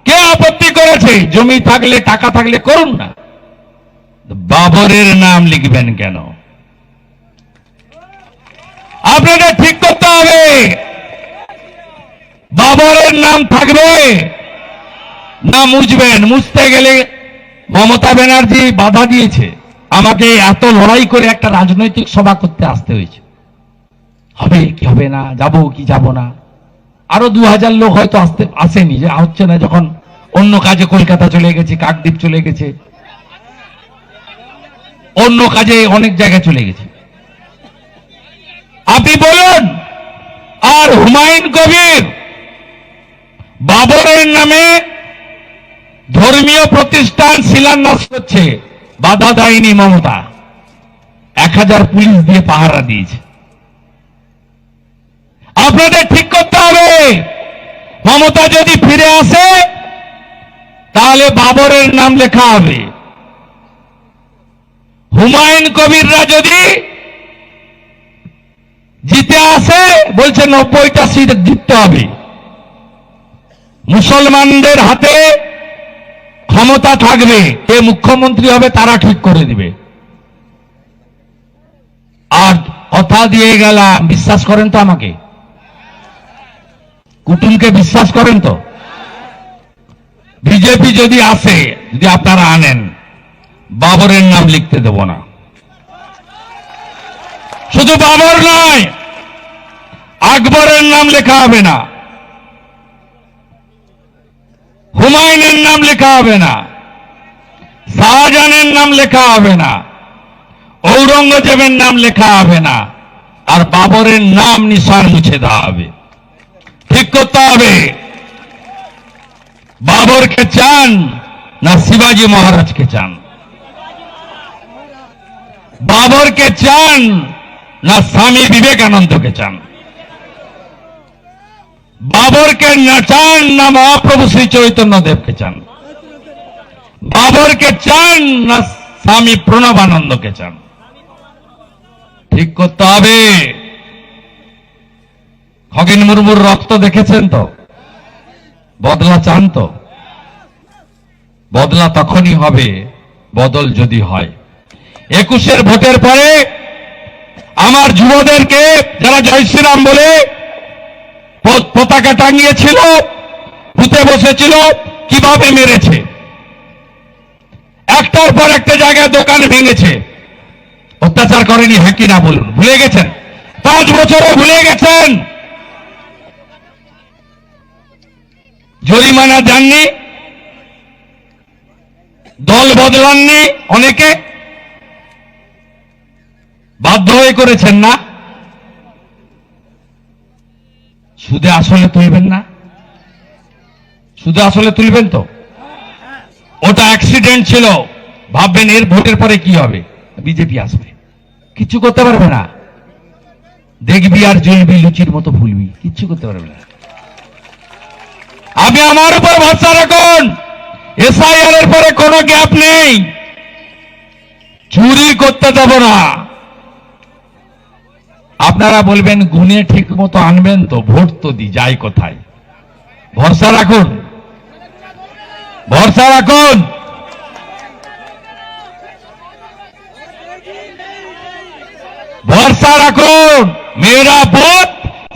কে আপত্তি করেছে? জমি থাকলে, টাকা থাকলে করুন না। বাবরের নাম লিখবেন কেন? আপনাদের ঠিক করতে হবে। বাবরের নাম থাকবে না মুছবেন? মুছতে গেলে মমতা ব্যানার্জি বাধা দিয়েছে। আমাকে এত লড়াই করে একটা রাজনৈতিক সভা করতে আসতে হয়েছে। হবে কি হবে না, যাব কি যাব না। আরো 2000 লোক হয়তো আসেনি, যে হচ্ছে না, যখন অন্য কাজে কলকাতা চলে গেছে, কাকদ্বীপ চলে গেছে, অন্য কাজে অনেক জায়গায় চলে গেছে। আপনি বলুন। আর হুমায়ুন কবির বাবরের নামে ধর্মীয় প্রতিষ্ঠান শিলান্যাস করছে, বাধা দেয়নি মমতা। 1000 পুলিশ দিয়ে পাহারা দিয়েছে। আপনাদের ঠিক করতে হবে। মমতা যদি ফিরে আসে তাহলে বাবরের নাম লেখা হবে। হুমায়ুন কবিররা যদি জিতে আসে, বলছে 90টা সিট জিততে হবে। মুসলমানদের হাতে ক্ষমতা থাকবে, কে মুখ্যমন্ত্রী হবে তারা ঠিক করে দিবে। আর কথা দিয়ে গেলাম, বিশ্বাস করেন তো আমাকে? কুটুমকে বিশ্বাস করেন তো? বিজেপি যদি আসে, যদি আপনারা আনেন, বাবরের নাম লিখতে দেব না। শুধু বাবর নয়, আকবরের নাম লেখা হবে না, হুমায়ুনের নাম লেখা হবে না, শাহজাহানের নাম লেখা হবে না, ঔরঙ্গজেবের নাম লেখা হবে না, আর বাবরের নাম নিশান মুছে দেওয়া হবে। ঠিক করতে হবে। বাবরকে চান না শিবাজি মহারাজকে চান? বাবরকে চান না স্বামী বিবেকানন্দকে চান? বাবরকে না চান না মহাপ্রভু শ্রী চৈতন্য দেবকে চান? বাবরকে চান না স্বামী প্রণবানন্দকে চান? ঠিক করতে হবে। খগেন মুর্মুর রক্ত দেখেছেন তো? বদলা চান তো? বদলা তখনই হবে বদল যদি হয়। 21-এর ভোটের পরে আমার যুবদেরকে, যারা জয় শ্রীরাম বলে পতাকা টাঙিয়েছিল, বুথে বসেছিল, কিভাবে মেরেছে। একটার পর একটা জায়গায় দোকান ভেঙেছে। অত্যাচার করেনি? হ্যাঁ কি না বলুন? ভুলে গেছেন? 5 বছরে ভুলে গেছেন? জরিমানা দেননি, দল বদলাননি, অনেকে বাধ্য হয়ে করেছেন না? সুদে আসলে তুলবেন না? সুদে আসলে তুলবেন তো? ওটা অ্যাক্সিডেন্ট ছিল। ভাববেন এর ভোটের পরে কি হবে, বিজেপি আসবে, কিচ্ছু করতে পারবে না। দেখবি আর জ্বলবি, লুচির মতো ফুলবি, কিচ্ছু করতে পারবে না। আপনি আমার উপর ভরসা রাখুন। এসআইআর এর পরে কোনো গ্যাপ নেই, চুরি করতে দেব না। আপনারা বলবেন গুনে ঠিক মতো আনবেন তো, ভোট তো দি যাই কোথায়। ভরসা রাখুন, ভরসা রাখুন। আশা রাখুন, মেয়েরা বুথ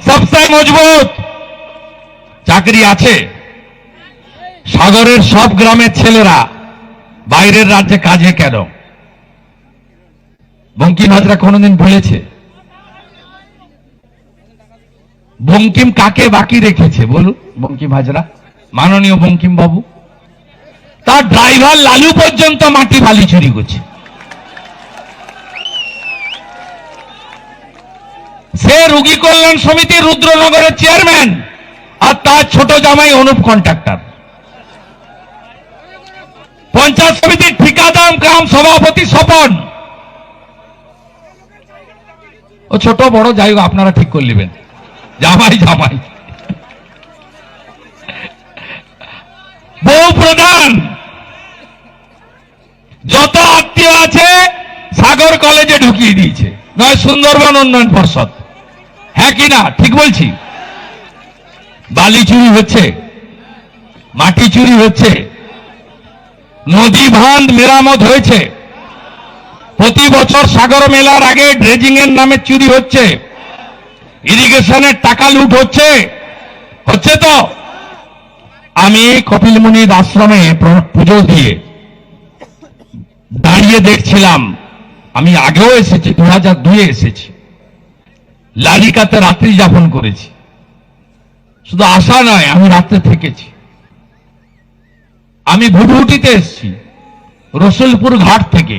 সবচেয়ে মজবুত। চাকরি আছে। সাগরের সব গ্রামের ছেলেরা বাইরের রাজ্যে কাজে কেন? বঙ্কিম হাজরা কোনদিন বলেছে? বঙ্কিম কাকে বাকি রেখেছে বলুন? বঙ্কিম হাজরা, মাননীয় বঙ্কিম বাবু, তার ড্রাইভার লালু পর্যন্ত মাটি বালি চুরি করছে। সে রোগী কল্যাণ সমিতির রুদ্রনগরের চেয়ারম্যান, আর তার ছোট জামাই অনুপ কন্ট্রাক্টর। পঞ্চায়েত সমিতির ঠিকাদার গ্রাম সভাপতি স্বপন, ও ছোট বড় যাই হোক আপনারা ঠিক করে নেবেন, জামাই জামাই। বউ প্রধান, যত আত্মীয় আছে সাগর কলেজে ঢুকিয়ে দিয়েছে, নয় সুন্দরবন উন্নয়ন পর্ষদ। হ্যাঁ কি না ঠিক বলছি? বালি চুরি হচ্ছে, মাটি চুরি হচ্ছে, নদী বাঁধ মেরামত হয়েছে, প্রতি বছর সাগর মেলার আগে ড্রেজিং এর নামে চুরি হচ্ছে, ইরিগেশনের টাকা লুট হচ্ছে, হচ্ছে তো। আমি কপিল মুনির আশ্রমে পুজো দিয়ে দাঁড়িয়ে দেখছিলাম, আমি আগেও এসেছি, 2002 এসেছি, লালিকাতে রাত্রি যাপন করেছি। শুধু আসা নয়, আমি রাত্রে থেকেছি। আমি ভুটভুটিতে এসেছি রসুলপুর ঘাট থেকে,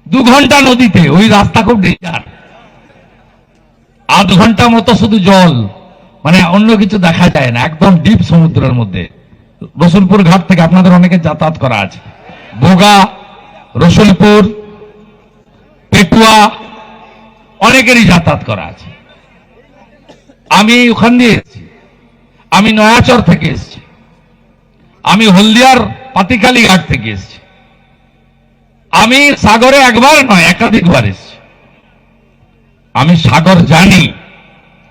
2 ঘন্টা নদীতে, ওই রাস্তা খুব ডেঞ্জার। 8 ঘন্টা মতো শুধু জল, মানে অন্য কিছু দেখা যায় না, একদম ডিপ সমুদ্রের মধ্যে। রসুলপুর ঘাট থেকে আপনাদের অনেকে যাতায়াত করা আছে, ভোগা, রসুলপুর, পেটুয়া, অনেকেরই যাতায়াত করা আছে। আমি ওখান দিয়ে এসেছি, আমি নয়াচর থেকে এসেছি, আমি হলদিয়ার পাতিখালি ঘাট থেকে এসেছি, আমি সাগরে একবার নয় একাধিকবার এসেছি। আমি সাগর জানি।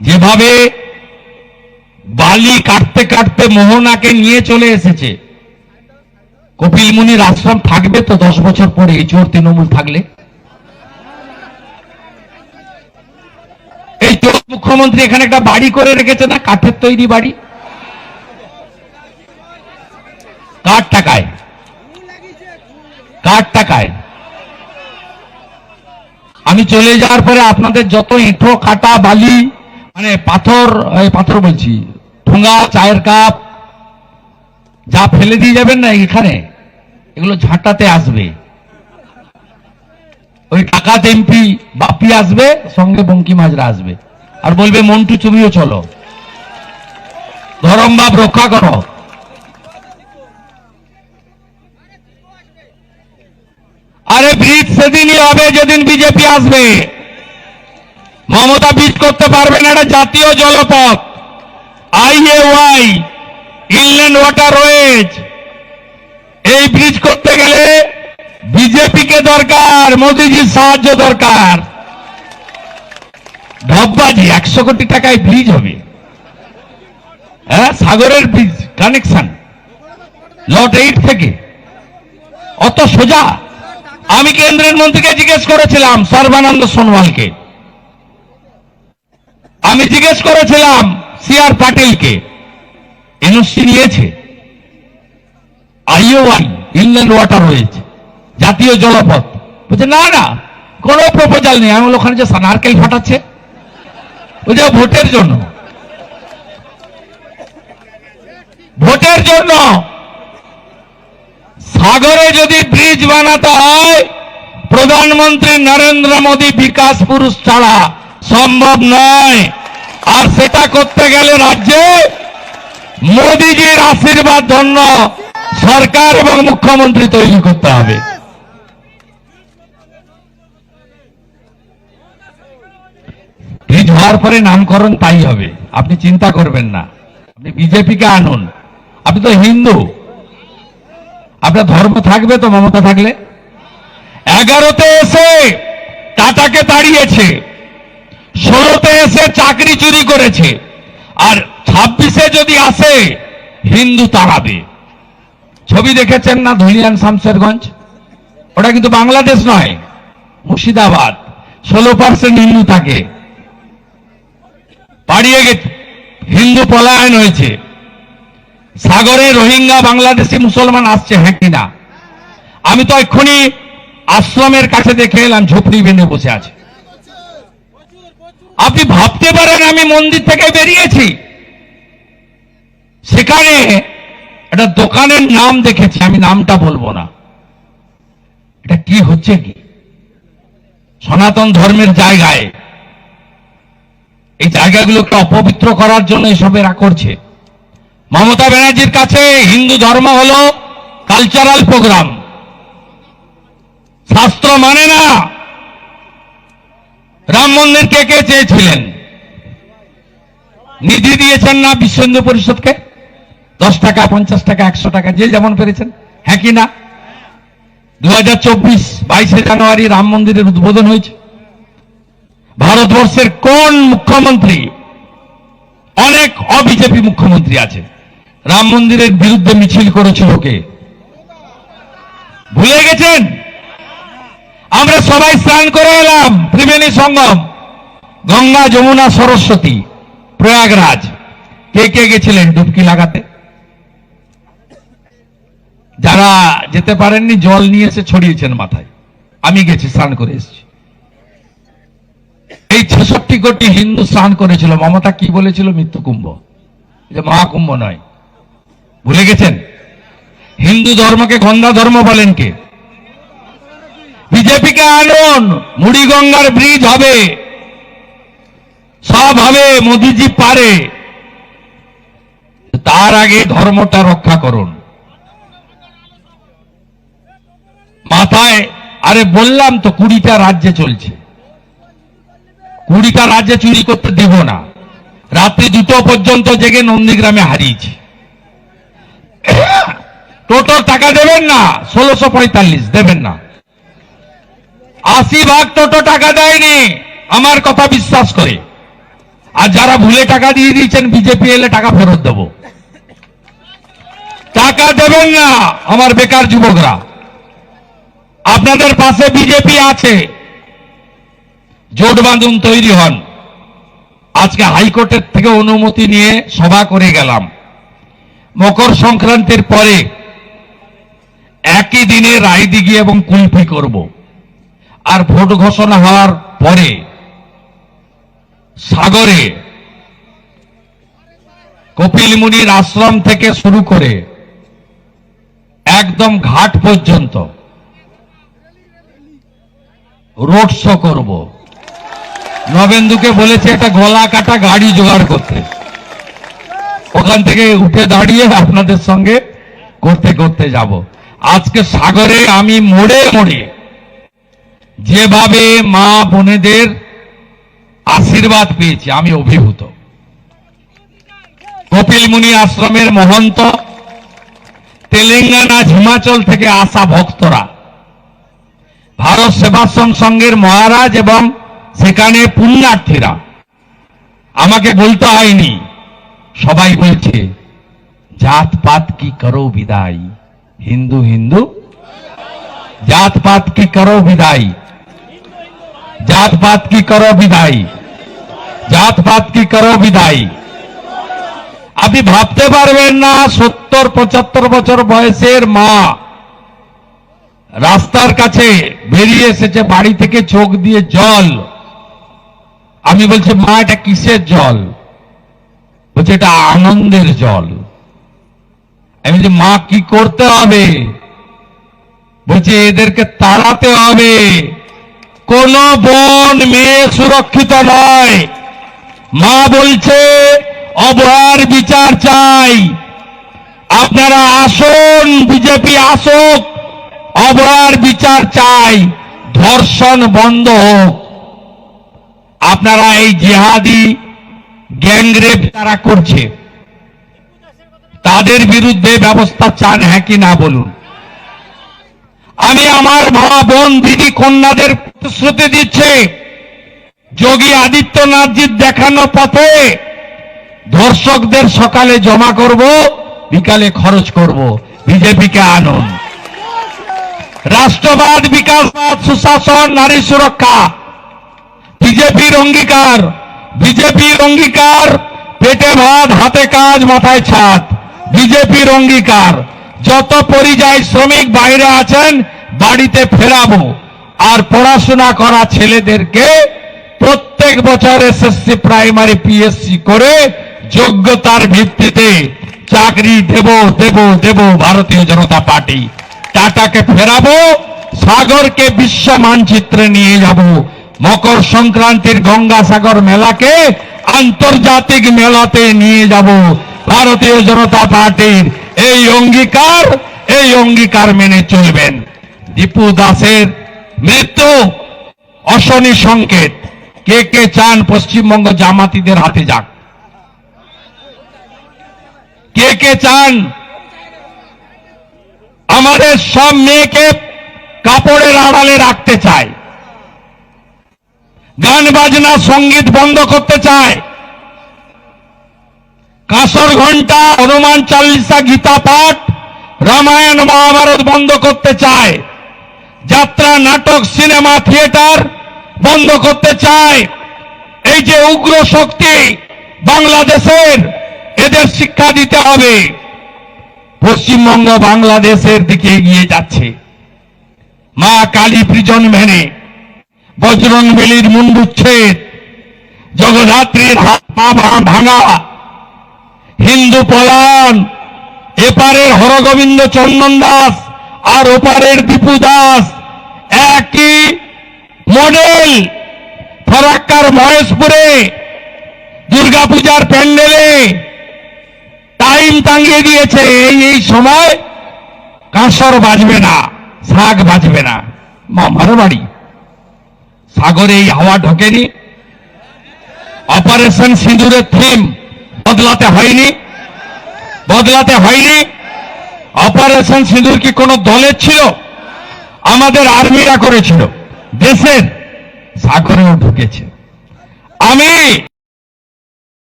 যেভাবে বালি কাটতে কাটতে মোহনাকে নিয়ে চলে এসেছে, কপিল মুনির আশ্রম থাকবে তো 10 বছর পরে এই চোর তৃণমূল থাকলে? এই চোর মুখ্যমন্ত্রী এখানে একটা বাড়ি করে রেখেছে না, কাঠের তৈরি বাড়ি, কার টাকায়? কার টাকায়? আমি চলে যাওয়ার পরে আপনাদের যত এঁঠো কাটা বালি, মানে পাথর বলছি, ঠোঙা, চায়ের কাপ, যা ফেলে দিয়ে যাবেন না এখানে, এগুলো ঝাঁটাতে আসবে। ওই টাকাত এমপি বাপি আসবে, সঙ্গে বঙ্কিম হাজরা আসবে, আর বলবে মন্টু তুমিও চলো, ধরম ভাব রক্ষা করো। আরে ব্রিজ সেদিনই হবে যেদিন বিজেপি আসবে। মমতা ব্রিজ করতে পারবে না, এটা জাতীয় জলপথ, IAY, ইনল্যান্ড ওয়াটারওয়েজ। এই ব্রিজ করতে গেলে বিজেপিকে দরকার, মোদিজির সাহায্য দরকার। ঢপবাজি, 100 কোটি টাকায় ব্রিজ হবে। হ্যাঁ, সাগরের ব্রিজ কানেকশন লট 8 থেকে, অত সোজা। আমি কেন্দ্রের মন্ত্রীকে জিজ্ঞেস করেছিলাম, সর্বানন্দ সোনোয়ালকে, আমি জিজ্ঞেস করেছিলাম CR পাটিলকে, এনওসি নিয়েছে? IOI, ইনল্যান্ড ওয়াটারওয়েজ, জাতীয় জলপথ। বলছে না না, কোনো প্রপোজাল নেই। আমি ওখানে যে নারকেল ফাটাচ্ছে, ওই যে ভোটের জন্য, ভোটের জন্য। সাগরে যদি ব্রিজ বানাতে হয়, প্রধানমন্ত্রী নরেন্দ্র মোদী বিকাশ পুরুষ ছাড়া সম্ভব নয়। আর সেটা করতে গেলে রাজ্যে মোদীজির আশীর্বাদ ধন্য সরকার এবং মুখ্যমন্ত্রী তৈরি করতে হবে। ব্রিজ হওয়ার পরে নামকরণ তাই হবে, আপনি চিন্তা করবেন না। আপনি বিজেপিকে আনুন, আপনি তো হিন্দু, আপনার ধর্ম থাকবে তো মমতা থাকলে। 11তে এসে টাটাকে তাড়িয়েছে, 16তে এসে চাকরি চুরি করেছে, আর 26-এ যদি আসে হিন্দু তাড়াবে। ছবি দেখেছেন না ধুলিয়ান শামশেরগঞ্জ? ওটা কিন্তু বাংলাদেশ নয়, মুর্শিদাবাদ। 16% হিন্দু থাকে, পাড়িয়ে গেছে, হিন্দু পলায়ন হয়েছে। সাগরে রোহিঙ্গা বাংলাদেশি মুসলমান আসছে, হ্যাঁ কিনা? আমি তো এক্ষুনি আশ্রমের কাছে দেখে এলাম, ঝুপড়ি বেঁধে বসে আছে। আপনি ভাবতে পারেন আমি মন্দির থেকে বেরিয়েছি, সেখানে একটা দোকানের নাম দেখেছি, আমি নামটা বলবো না। এটা কি হচ্ছে কি? সনাতন ধর্মের জায়গায় এই জায়গাগুলোকে অপবিত্র করার জন্য এসব এরা করছে। মমতা ব্যানার্জির কাছে হিন্দু ধর্ম হলো কালচারাল প্রোগ্রাম, শাস্ত্র মানে না। রাম মন্দির কে কে চেয়েছিলেন? নিধি দিয়েছেন না বিশ্ব হিন্দু পরিষদকে? 10 টাকা, 50 টাকা, 100 টাকা, যে যেমন পেরেছেন, হ্যাঁ কি না? 2024 22শে জানুয়ারি রাম মন্দিরের উদ্বোধন হয়েছে। ভারতবর্ষের কোন মুখ্যমন্ত্রী, অনেক অবিজেপি মুখ্যমন্ত্রী আছে, রাম মন্দিরের বিরুদ্ধে মিছিল করেছিল কে? ভুলে গেছেন? আমরা সবাই স্নান করে এলাম, ত্রিবেণী সঙ্গম, গঙ্গা, যমুনা, সরস্বতী, প্রয়াগরাজ। কে কে গেছিলেন ডুবকি লাগাতে? যারা যেতে পারেননি জল নিয়ে এসে ছড়িয়েছেন মাথায়। আমি গেছি, স্নান করে এসেছি। এই 66 কোটি হিন্দু স্নান করেছিল। মমতা কি বলেছিল? মৃত্যু কুম্ভ, যে মহাকুম্ভ নয়। ভুলে গেছেন? হিন্দু ধর্মকে গন্ধা ধর্ম বলেন কে? বিজেপিকে আনুন, মুড়িগঙ্গার ব্রিজ হবে, সব হবে, মোদিজি পারে। তার আগে ধর্মটা রক্ষা করুন। মাথায়, আরে বললাম তো 20টা রাজ্যে চলছে, 20টা রাজ্যে চুরি করতে দেব না। রাত্রি 2টো পর্যন্ত জেগে নন্দীগ্রামে হারিয়েছি। টোটো টাকা দেবেন না, 1645 দেবেন না। 80% টোটো টাকা দেয়নি, আমার কথা বিশ্বাস করে। আর যারা ভুলে টাকা দিয়ে দিয়েছেন, বিজেপি এলে টাকা ফেরত দেব। টাকা দেবেন না আমার বেকার যুবকরা। আপনাদের পাশে বিজেপি আছে, জোট বাঁধুন, তৈরি হন। আজকে হাইকোর্টের থেকে অনুমতি নিয়ে সভা করে গেলাম। মকর সংক্রান্তির পরে একই দিনে রায়দিঘি এবং কুলপি করব। আর ভোট ঘোষণা হওয়ার পরে সাগরে কপিল মুনির আশ্রম থেকে শুরু করে একদম ঘাট পর্যন্ত রোড শো করব। নবেন্দুকে বলেছে একটা গলা কাটা গাড়ি জোগাড় করতে, ওখান থেকে উঠে দাঁড়িয়ে আপনাদের সঙ্গে করতে করতে যাব। আজকে সাগরে আমি মোড়ে মোড়ে যেভাবে মা বোনেদের আশীর্বাদ পেয়েছি, আমি অভিভূত। কপিল মুনি আশ্রমের মহন্ত, তেলেঙ্গানা, হিমাচল থেকে আসা ভক্তরা, ভারত সেবাশ্রম সংঘের মহারাজ এবং সেখানে পুণ্যার্থীরা, আমাকে বলতে হয়নি, সবাই বলছে জাতপাত কি করো বিদায়, হিন্দু হিন্দু, জাতপাত কি করো বিদায়, জাতপাত কি করো বিদায়, জাতপাত কি করো বিদায়। আপনি ভাবতে পারবেন না, 70-75 বছর বয়সের মা রাস্তার কাছে বেরিয়ে এসেছে, বাড়ি থেকে চোখ দিয়ে জল। আমি বলছি, মা এটা কিসের জল? বলছে এটা আনন্দের জল। আমি বলছি, মা কি করতে হবে? বলছে এদেরকে তাড়াতে হবে। কোন বোন মেয়ে সুরক্ষিত নয়। মা বলছে অবহেলার বিচার চাই। আপনারা আসুন, বিজেপি আসুক, অবহেলার বিচার চাই, ধর্ষণ বন্ধ হোক। আপনারা এই জিহাদি গ্যাংরেপ তারা করছে, তাদের বিরুদ্ধে ব্যবস্থা চান, হ্যাঁ কি না বলুন? আমি আমার মা বোন দিদি কন্যাদের প্রতিশ্রুতি দিচ্ছে, যোগী আদিত্যনাথজির দেখানো পথে ধর্ষকদের সকালে জমা করব, বিকালে খরচ করব। বিজেপিকে আনুন। রাষ্ট্রবাদ, বিকাশবাদ, সুশাসন, নারী সুরক্ষা, বিজেপির অঙ্গীকার, বিজেপির অঙ্গীকার পেটে ভাত হাতে কাজ মাথায় ছাদ। বিজেপির অঙ্গীকার যত পরিযায়ী শ্রমিক বাইরে আছেন বাড়িতে ফেরাবো, আর পড়াশোনা করা ছেলেদেরকে প্রত্যেক বছর এসএসসি প্রাইমারি পিএসসি করে যোগ্যতার ভিত্তিতে চাকরি দেব দেব দেব। ভারতীয় জনতা পার্টি টাটাকে ফেরাবো, সাগরকে বিশ্ব মানচিত্রে নিয়ে যাব, মকর সংক্রান্তির গঙ্গাসাগর মেলাকে আন্তর্জাতিক মেলাতে নিয়ে যাব। ভারতীয় জনতা পার্টির এই অঙ্গীকার মেনে চলবেন। দীপু দাসের মৃত্যু অশনি সংকেত। কে কে চান পশ্চিমবঙ্গ জামাতিদের হাতে যাক? কে কে চান আমাদের সব মেয়েকে কাপড়ের আড়ালে রাখতে চায়, গান বাজনা সঙ্গীত বন্ধ করতে চায়, কাসর ঘন্টা হনুমান চালিসা গীতা পাঠ রামায়ণ মহাভারত বন্ধ করতে চায়, যাত্রা নাটক সিনেমা থিয়েটার বন্ধ করতে চায়? এই যে উগ্র শক্তি বাংলাদেশের, এদের শিক্ষা দিতে হবে। পশ্চিমবঙ্গ বাংলাদেশের দিকে এগিয়ে যাচ্ছে। মা কালী প্রিজন ভ্যানে বজরংবলীর মুন্ডুচ্ছেদ, জগদ্ধাত্রীর হাত পা ভাঙা, হিন্দু পলায়ন, এপারের হরগোবিন্দ চন্দন দাস আর ওপারের দীপু দাস একই মডেল। ফরাক্কার মহেশপুরে দুর্গাপূজার প্যান্ডেলে টাইম টাঙ্গিয়ে দিয়েছে, এই সময় কাঁসর বাজবে না, শাক বাজবে না। মামার বাড়ি সাগরে এই হাওয়া ঢোকেনি। অপারেশন সিঁদুরের থিম বদলাতে হয়নি, বদলাতে হয়নি। অপারেশন সিঁদুর কি কোনো দলের ছিল? আমাদের আর্মিরা করেছিল, দেশের। সাগরেও ঢুকেছে। আমি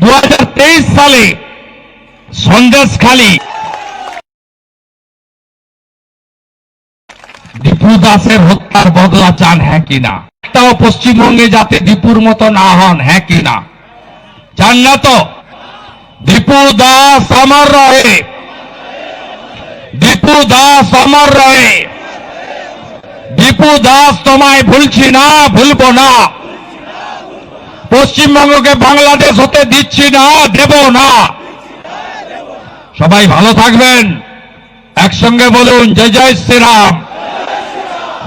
দু সালে সন্দেশখালী দীপু দাসের হত্যার বদলা চান, হ্যাঁ কিনা? তাও পশ্চিমবঙ্গে যাতে দীপুর মতো না হন, হ্যাঁ কিনা? চান না তো? দীপু দাস অমর রহে, দীপু দাস অমর রহে। দীপু দাস তোমায় ভুলছি না, ভুলবো না। পশ্চিমবঙ্গকে বাংলাদেশ হতে দিচ্ছি না, দেব না। সবাই ভালো থাকবেন, একসঙ্গে বলুন জয় জয় শ্রীরাম,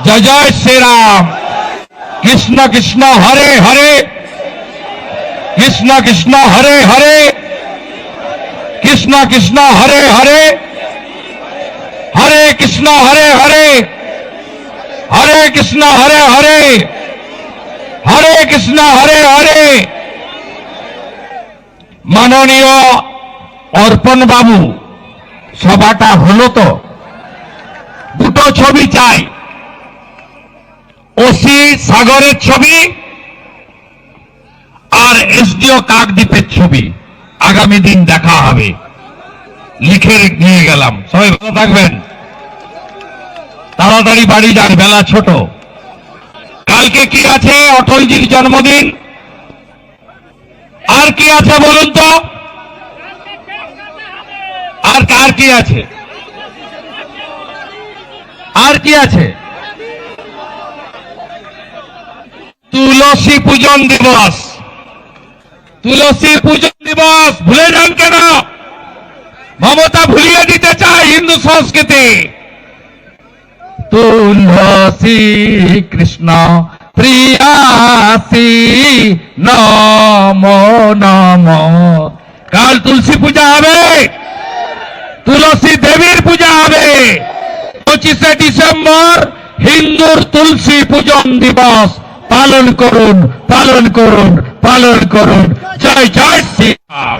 জয় জয় শ্রীরাম। কৃষ্ণ কৃষ্ণ হরে হরে, কৃষ্ণ কৃষ্ণ হরে হরে, কৃষ্ণ কৃষ্ণ হরে হরে, হরে কৃষ্ণ হরে হরে, হরে কৃষ্ণ হরে হরে, হরে কৃষ্ণ হরে হরে। মাননীয় অর্পণ বাবু, সভাটা হলো তো? দুটো ছবি চাই, ওসি সাগরের ছবি আর এসডিও কাকদ্বীপের ছবি। আগামী দিন দেখা হবে, লিখে নিয়ে গেলাম। সবাই ভালো থাকবেন, তাড়াতাড়ি বাড়ি যান, বেলা ছোট। কালকে কি আছে? অটলজির জন্মদিন। আর কি আছে বলুন তো? আর কার কি আছে? আর কি আছে? তুলসী পূজন দিবস। তুলসী পূজন দিবস ভুলে যান কেন? মমতা ভুলিয়ে দিতে চায় হিন্দু সংস্কৃতি। তুলসী কৃষ্ণ প্রিয়াসী নম নম। কাল তুলসী পূজা হবে, তুলসী দেবীর পূজা হবে। 25শে ডিসেম্বর হিন্দুর তুলসী পূজন দিবস। পালন করুন, পালন করুন, পালন করুন। জয় জয় শ্রীরাম।